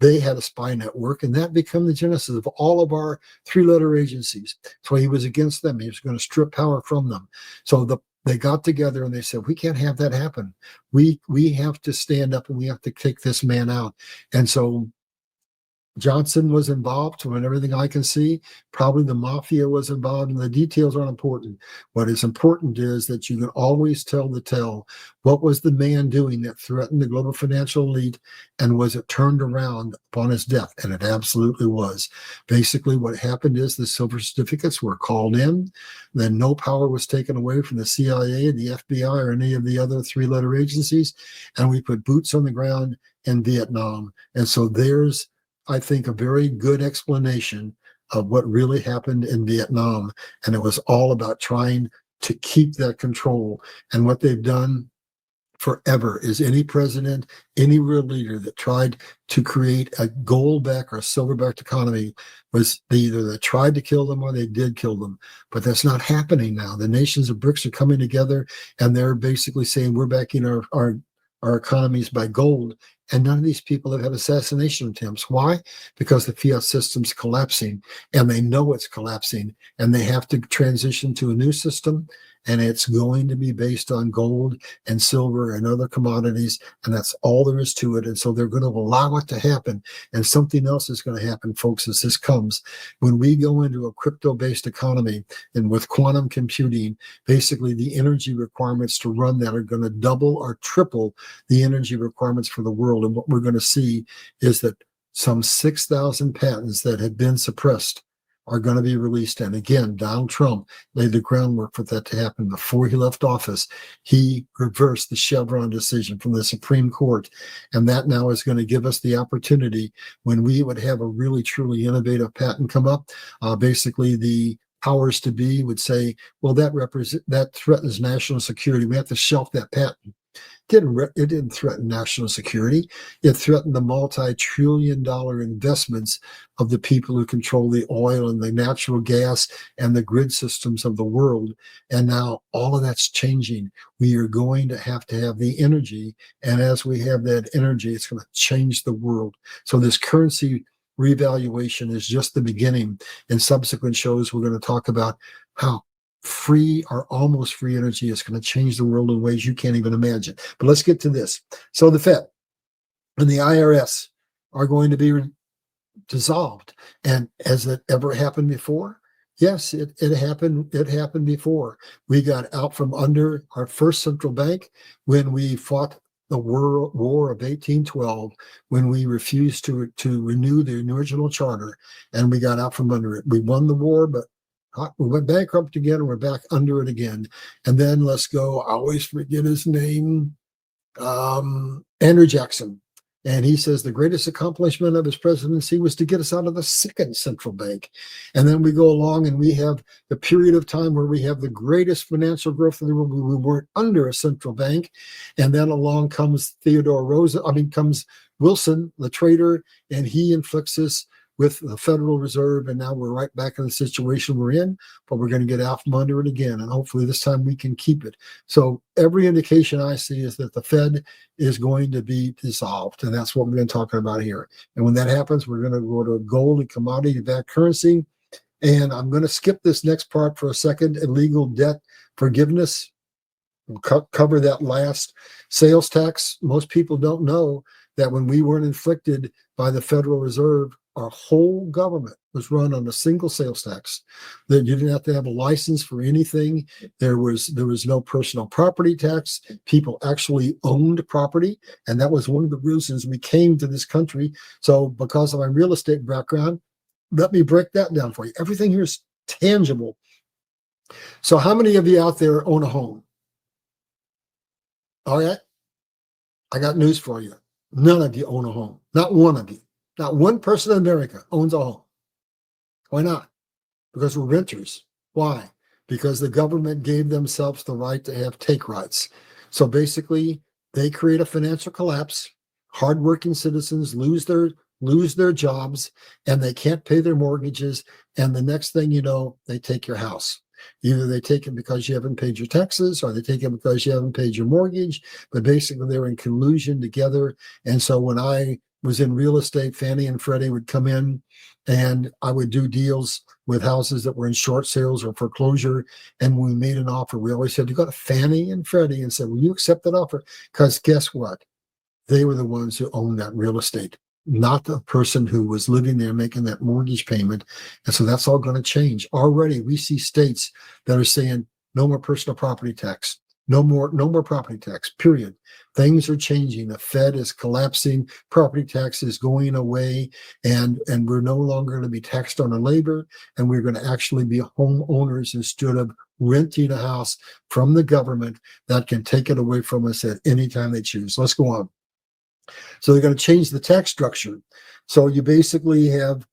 They had a spy network, and that became the genesis of all of our three-letter agencies. So he was against them. He was going to strip power from them. So they got together and they said, we can't have that happen. We have to stand up and we have to take this man out. And so Johnson was involved from everything I can see. Probably the mafia was involved, and the details aren't important. What is important is that you can always tell the tale. What was the man doing that threatened the global financial elite, and was it turned around upon his death? And it absolutely was. Basically, what happened is the silver certificates were called in. Then no power was taken away from the CIA, the FBI, or any of the other three-letter agencies, and we put boots on the ground in Vietnam. And so there's, I think, a very good explanation of what really happened in Vietnam. And it was all about trying to keep that control. And what they've done forever is any president, any real leader that tried to create a gold-backed or silver-backed economy was either they tried to kill them or they did kill them. But that's not happening now. The nations of BRICS are coming together, and they're basically saying we're backing our economies by gold. And none of these people have had assassination attempts. Why? Because the fiat system's collapsing, and they know it's collapsing, and they have to transition to a new system, and it's going to be based on gold and silver and other commodities, and that's all there is to it. And so they're going to allow it to happen. And something else is going to happen, folks, as this comes. When we go into a crypto-based economy and with quantum computing, basically the energy requirements to run that are going to double or triple the energy requirements for the world. And what we're going to see is that some 6,000 patents that had been suppressed are going to be released. And again, Donald Trump laid the groundwork for that to happen before he left office. He reversed the Chevron decision from the Supreme Court. And that now is going to give us the opportunity when we would have a really, truly innovative patent come up. Basically, the powers to be would say, well, that threatens national security. We have to shelf that patent. It didn't threaten national security. It threatened the multi-trillion-dollar investments of the people who control the oil and the natural gas and the grid systems of the world. And now all of that's changing. We are going to have the energy. And as we have that energy, it's going to change the world. So this currency revaluation is just the beginning. In subsequent shows, we're going to talk about how free or almost free energy is going to change the world in ways you can't even imagine. But let's get to this. So the Fed and the IRS are going to be dissolved. And has it ever happened before? Yes, it happened. It happened before. We got out from under our first central bank when we fought the War of 1812, when we refused to renew the original charter, and we got out from under it. We won the war, but we went bankrupt again, and we're back under it again. And then let's go, I always forget his name, Andrew Jackson. And he says the greatest accomplishment of his presidency was to get us out of the second central bank. And then we go along and we have the period of time where we have the greatest financial growth in the world. We weren't under a central bank. And then along comes comes Wilson, the trader, and he inflicts this with the Federal Reserve, and now we're right back in the situation we're in, but we're going to get out from under it again, and hopefully this time we can keep it. So every indication I see is that the Fed is going to be dissolved, and that's what we're going to talk about here. And when that happens, we're going to go to gold and commodity-backed currency, and I'm going to skip this next part for a second, illegal debt forgiveness. We'll cover that last. Sales tax. Most people don't know that when we weren't inflicted by the Federal Reserve, our whole government was run on a single sales tax. That you didn't have to have a license for anything. There was no personal property tax. People actually owned property, and that was one of the reasons we came to this country. So because of my real estate background, let me break that down for you. Everything here is tangible. So how many of you out there own a home? All right, I got news for you. None of you own a home. Not one of you. Not one person in America owns a home. Why not? Because we're renters. Why? Because the government gave themselves the right to have take rights. So basically, they create a financial collapse. Hardworking citizens lose their jobs, and they can't pay their mortgages. And the next thing you know, they take your house. Either they take it because you haven't paid your taxes, or they take it because you haven't paid your mortgage, but basically they're in collusion together. And so when I was in real estate, Fanny and Freddy would come in and I would do deals with houses that were in short sales or foreclosure. And when we made an offer, we always said, you go to Fanny and Freddy and said, will you accept that offer? Because guess what? They were the ones who owned that real estate, not the person who was living there making that mortgage payment. And so that's all going to change. Already we see states that are saying no more personal property tax, no more property tax, period. Things are changing. The Fed is collapsing, property tax is going away, and we're no longer going to be taxed on our labor, and we're going to actually be homeowners instead of renting a house from the government that can take it away from us at any time they choose. Let's go on. So they're going to change the tax structure. So you basically have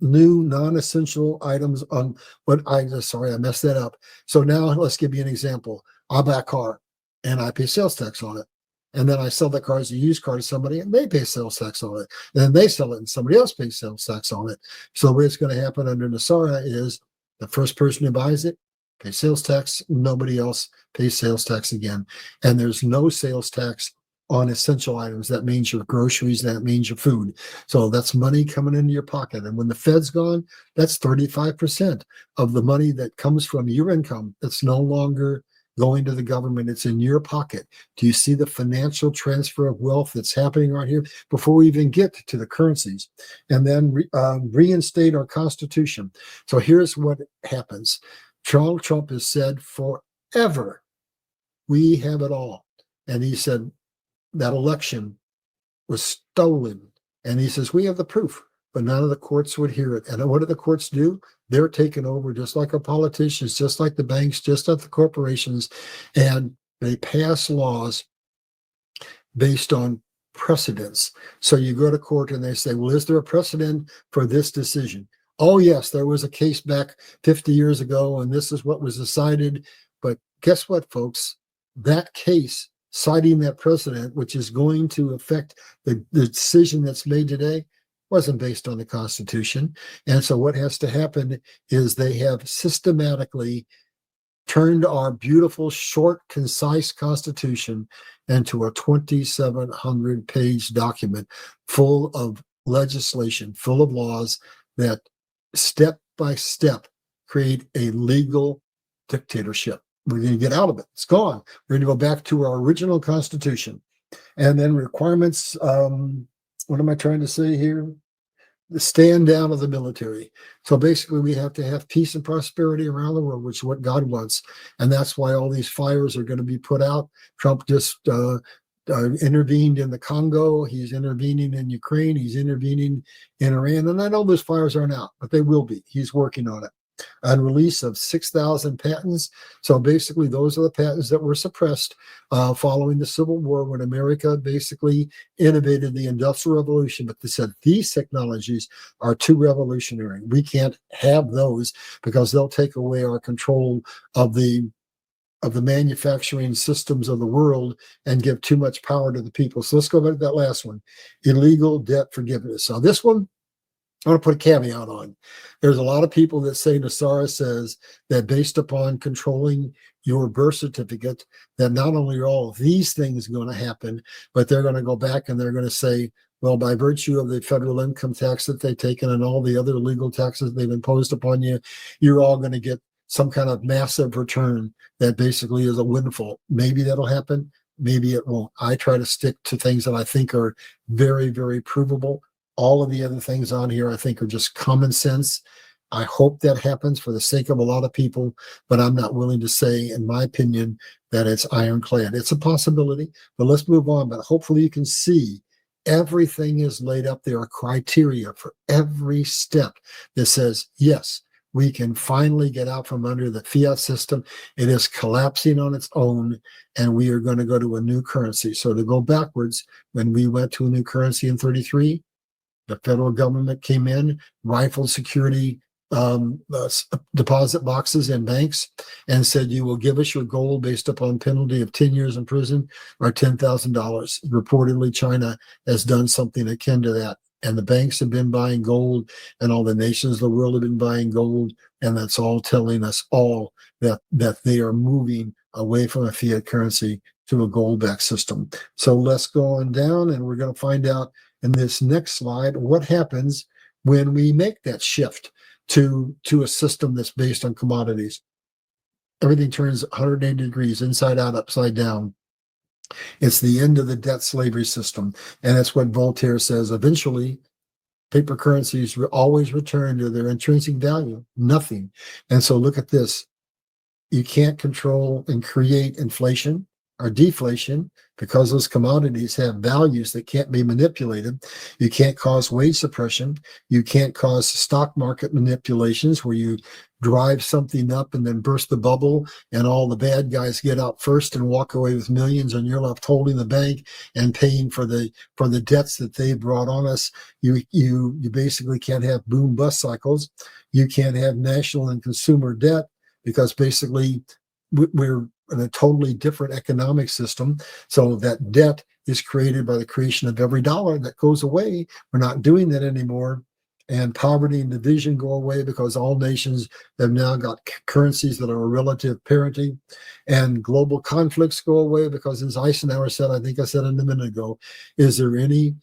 new non-essential items on what I messed that up. So now let's give you an example. I buy a car and I pay sales tax on it. And then I sell that car as a used car to somebody and they pay sales tax on it. And then they sell it and somebody else pays sales tax on it. So the way it's going to happen under NASARA is the first person who buys it pays sales tax. Nobody else pays sales tax again. And there's no sales tax on essential items. That means your groceries, that means your food. So that's money coming into your pocket. And when the Fed's gone, that's 35% of the money that comes from your income. That's no longer going to the government. It's in your pocket. Do you see the financial transfer of wealth that's happening right here before we even get to the currencies? And then reinstate our Constitution. So here's what happens. Donald Trump has said forever, we have it all. And he said, that election was stolen. And he says, we have the proof, but none of the courts would hear it. And what do the courts do? They're taken over just like our politicians, just like the banks, just like the corporations. And they pass laws based on precedents. So you go to court and they say, well, is there a precedent for this decision? Oh, yes, there was a case back 50 years ago, and this is what was decided. But guess what, folks? That case citing that precedent, which is going to affect the decision that's made today, wasn't based on the Constitution. And so what has to happen is they have systematically turned our beautiful, short, concise Constitution into a 2,700-page document full of legislation, full of laws that step by step create a legal dictatorship. We're going to get out of it. It's gone. We're going to go back to our original Constitution. And then requirements, what am I trying to say here? The stand down of the military. So basically we have to have peace and prosperity around the world, which is what God wants. And that's why all these fires are going to be put out. Trump just intervened in the Congo. He's intervening in Ukraine. He's intervening in Iran. And I know those fires aren't out, but they will be. He's working on it. On release of 6,000 patents. So basically, those are the patents that were suppressed following the Civil War when America basically innovated the Industrial Revolution. But they said these technologies are too revolutionary. We can't have those because they'll take away our control of the manufacturing systems of the world and give too much power to the people. So let's go back to that last one, illegal debt forgiveness. Now this one, I want to put a caveat on. There's a lot of people that say NASARA says that based upon controlling your birth certificate, that not only are all of these things going to happen, but they're going to go back and they're going to say, well, by virtue of the federal income tax that they've taken and all the other legal taxes they've imposed upon you, you're all going to get some kind of massive return that basically is a windfall. Maybe that'll happen. Maybe it won't. I try to stick to things that I think are very, very provable. All of the other things on here, I think, are just common sense. I hope that happens for the sake of a lot of people, but I'm not willing to say, in my opinion, that it's ironclad. It's a possibility, but let's move on. But hopefully you can see everything is laid up there, a criteria for every step that says, yes, we can finally get out from under the fiat system. It is collapsing on its own, and we are going to go to a new currency. So to go backwards, when we went to a new currency in 33, the federal government came in, rifled security deposit boxes in banks and said, you will give us your gold based upon penalty of 10 years in prison or $10,000. Reportedly, China has done something akin to that. And the banks have been buying gold, and all the nations of the world have been buying gold. And that's all telling us all that they are moving away from a fiat currency to a gold-backed system. So let's go on down, and we're going to find out in this next slide what happens when we make that shift to a system that's based on commodities. Everything turns 180 degrees, inside out, upside down. It's the end of the debt slavery system. And that's what Voltaire says. Eventually, paper currencies always return to their intrinsic value, nothing. And so look at this. You can't control and create inflation or deflation because those commodities have values that can't be manipulated. You can't cause wage suppression. You can't cause stock market manipulations where you drive something up and then burst the bubble and all the bad guys get out first and walk away with millions, and you're left holding the bank and paying for the debts that they brought on us. You basically can't have boom bust cycles. You can't have national and consumer debt, because basically we're in a totally different economic system. So that debt is created by the creation of every dollar that goes away. We're not doing that anymore. And poverty and division go away because all nations have now got currencies that are a relative parity. And global conflicts go away because, as Eisenhower said, I think I said it a minute ago, is there any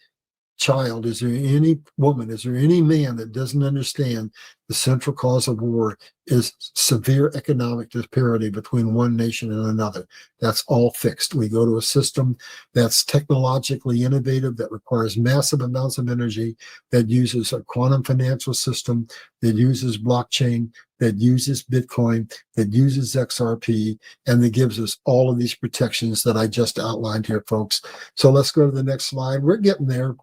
child, is there any woman, is there any man that doesn't understand the central cause of war is severe economic disparity between one nation and another? That's all fixed. We go to a system that's technologically innovative, that requires massive amounts of energy, that uses a quantum financial system, that uses blockchain, that uses Bitcoin, that uses XRP, and that gives us all of these protections that I just outlined here, folks. So let's go to the next slide. We're getting there,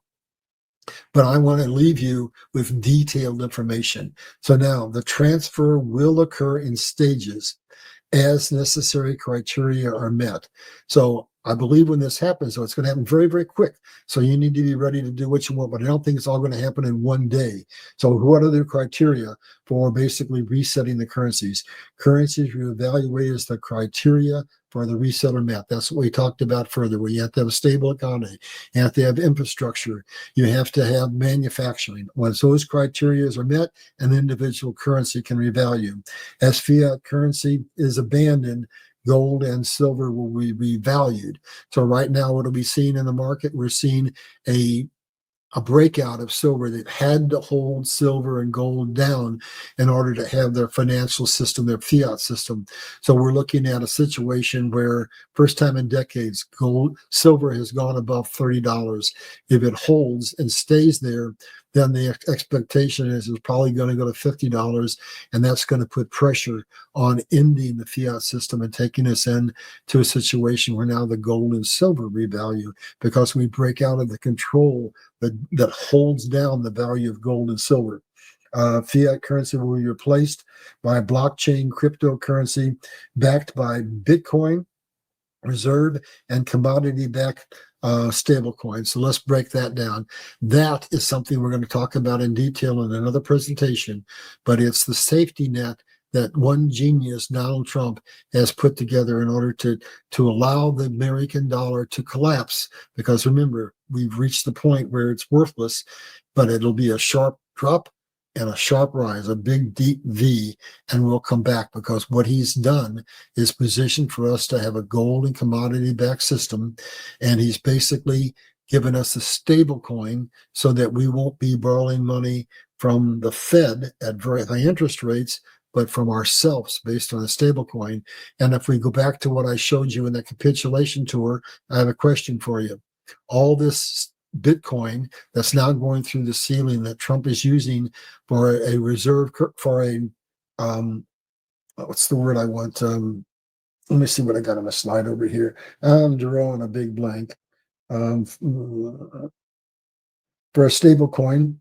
but I want to leave you with detailed information. So now the transfer will occur in stages as necessary criteria are met. So I believe when this happens, so it's going to happen very, very quick. So you need to be ready to do what you want, but I don't think it's all going to happen in one day. So what are the criteria for basically resetting the currencies? Currencies you evaluate as the criteria for the reset or met. That's what we talked about further, where you have to have a stable economy, you have to have infrastructure, you have to have manufacturing. Once those criteria are met, an individual currency can revalue. As fiat currency is abandoned, gold and silver will be revalued. So right now, what are we seeing in the market? We're seeing a breakout of silver. They've had to hold silver and gold down in order to have their financial system, their fiat system. So we're looking at a situation where, first time in decades, silver has gone above $30. If it holds and stays there, then the expectation is it's probably going to go to $50, and that's going to put pressure on ending the fiat system and taking us into a situation where now the gold and silver revalue, because we break out of the control that holds down the value of gold and silver. Fiat currency will be replaced by blockchain cryptocurrency backed by Bitcoin, reserve, and commodity-backed stable coins. So let's break that down. That is something we're going to talk about in detail in another presentation, but it's the safety net that one genius, Donald Trump, has put together in order to allow the American dollar to collapse. Because remember, we've reached the point where it's worthless, but it'll be a sharp drop and a sharp rise, a big deep V, and we'll come back, because what he's done is positioned for us to have a gold and commodity backed system, and he's basically given us a stable coin so that we won't be borrowing money from the Fed at very high interest rates, but from ourselves based on a stable coin. And if we go back to what I showed you in that capitulation tour, I have a question for you. All this Bitcoin that's now going through the ceiling that Trump is using for a reserve, for a what's the word I want? Let me see what I got on the slide over here. I'm drawing a big blank. For a stable coin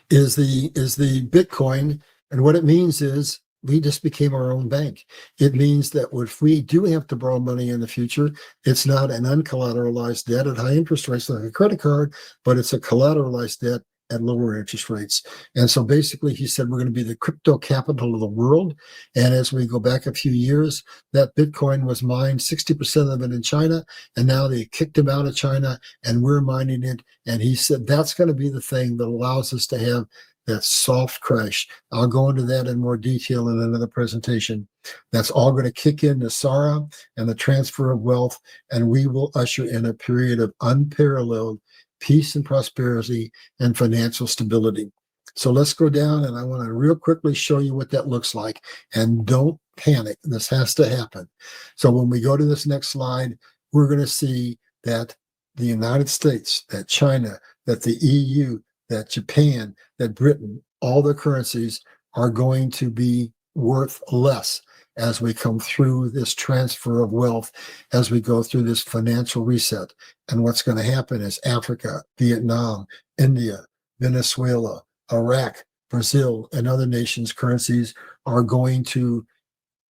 is the Bitcoin, and what it means is we just became our own bank. It means that if we do have to borrow money in the future, it's not an uncollateralized debt at high interest rates like a credit card, but it's a collateralized debt at lower interest rates. And so basically he said we're going to be the crypto capital of the world. And as we go back a few years, that Bitcoin was mined 60% of it in China, and now they kicked him out of China and we're mining it. And he said that's going to be the thing that allows us to have that soft crash. I'll go into that in more detail in another presentation. That's all going to kick in the SARA and the transfer of wealth, and we will usher in a period of unparalleled peace and prosperity and financial stability. So let's go down, and I want to real quickly show you what that looks like. And don't panic. This has to happen. So when we go to this next slide, we're going to see that the United States, that China, that the EU, that Japan, that Britain, all the currencies are going to be worth less as we come through this transfer of wealth, as we go through this financial reset. And what's going to happen is Africa, Vietnam, India, Venezuela, Iraq, Brazil, and other nations' currencies are going to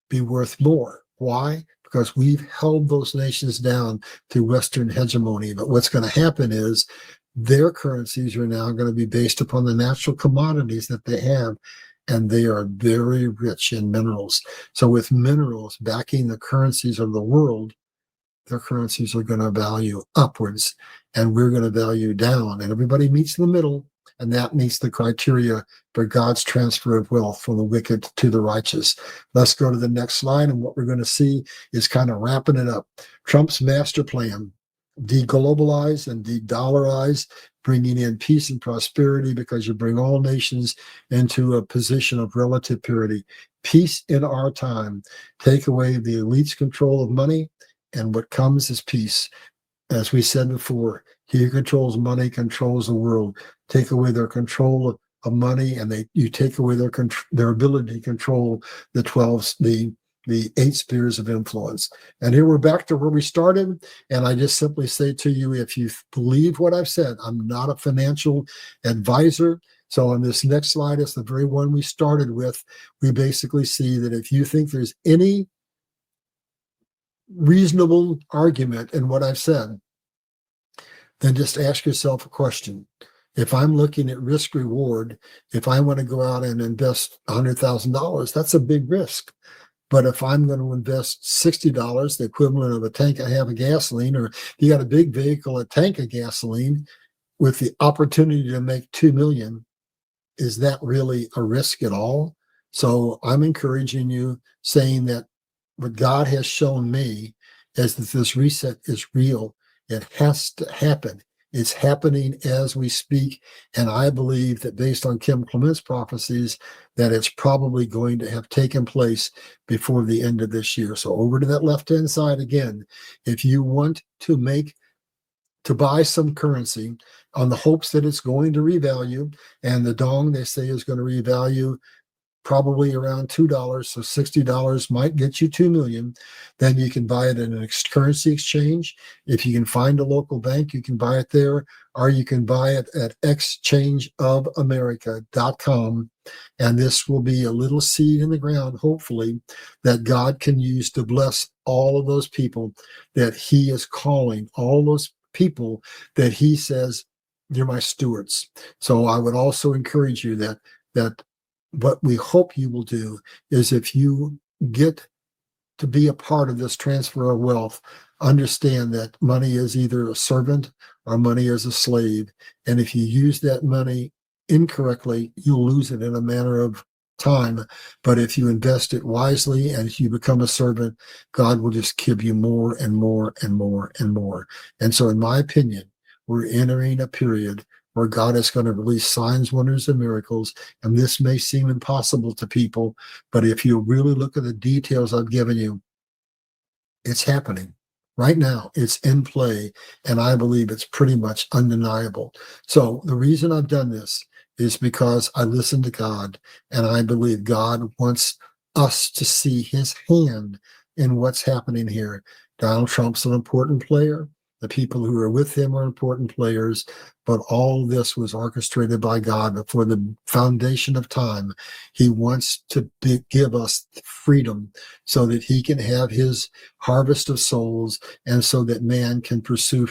be worth more. Why? Because we've held those nations down through Western hegemony. But what's going to happen is their currencies are now going to be based upon the natural commodities that they have, and they are very rich in minerals. So with minerals backing the currencies of the world, their currencies are going to value upwards, and we're going to value down. And everybody meets in the middle, and that meets the criteria for God's transfer of wealth from the wicked to the righteous. Let's go to the next slide, and what we're going to see is kind of wrapping it up. Trump's master plan: de-globalize and de-dollarize, bringing in peace and prosperity, because you bring all nations into a position of relative purity. Peace in our time. Take away the elite's control of money, and what comes is peace. As we said before, he who controls money controls the world. Take away their control of money, and you take away their ability to control the 8 spheres of influence. And here we're back to where we started. And I just simply say to you, if you believe what I've said, I'm not a financial advisor. So on this next slide, it's the very one we started with. We basically see that if you think there's any reasonable argument in what I've said, then just ask yourself a question. If I'm looking at risk reward, if I want to go out and invest $100,000, that's a big risk. But if I'm going to invest $60, the equivalent of a tank and a half of gasoline, or you got a big vehicle, a tank of gasoline, with the opportunity to make $2 million, is that really a risk at all? So I'm encouraging you, saying that what God has shown me is that this reset is real. It has to happen. It's happening as we speak. And I believe that based on Kim Clement's prophecies, that it's probably going to have taken place before the end of this year. So over to that left-hand side again, if you want to buy some currency on the hopes that it's going to revalue, and the dong, they say, is going to revalue probably around $2, so $60 might get you $2 million. Then you can buy it in an currency exchange. If you can find a local bank, you can buy it there, or you can buy it at exchangeofamerica.com. And this will be a little seed in the ground, hopefully, that God can use to bless all of those people that he is calling, all those people that he says, you're my stewards. So I would also encourage you that what we hope you will do is, if you get to be a part of this transfer of wealth, understand that money is either a servant or money is a slave. And if you use that money incorrectly, you'll lose it in a matter of time. But if you invest it wisely and if you become a servant, God will just give you more and more and more and more. And so in my opinion, we're entering a period where God is going to release signs, wonders, and miracles. And this may seem impossible to people, but if you really look at the details I've given you, it's happening right now. It's in play, and I believe it's pretty much undeniable. So the reason I've done this is because I listen to God, and I believe God wants us to see his hand in what's happening here. Donald Trump's an important player. The people who are with him are important players, but all this was orchestrated by God before the foundation of time. He wants to give us freedom so that he can have his harvest of souls and so that man can pursue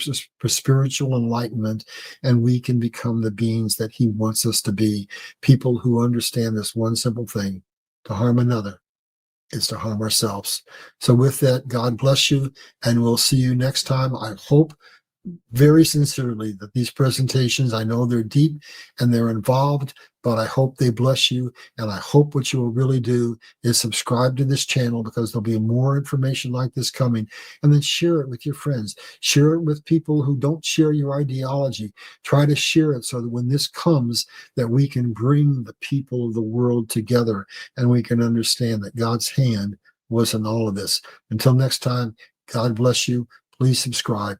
spiritual enlightenment and we can become the beings that he wants us to be. People who understand this one simple thing: to harm another is to harm ourselves. So with that, God bless you, and we'll see you next time. I hope very sincerely that these presentations, I know they're deep and they're involved, but I hope they bless you. And I hope what you will really do is subscribe to this channel, because there'll be more information like this coming. And then share it with your friends. Share it with people who don't share your ideology. Try to share it so that when this comes, that we can bring the people of the world together and we can understand that God's hand was in all of this. Until next time, God bless you. Please subscribe.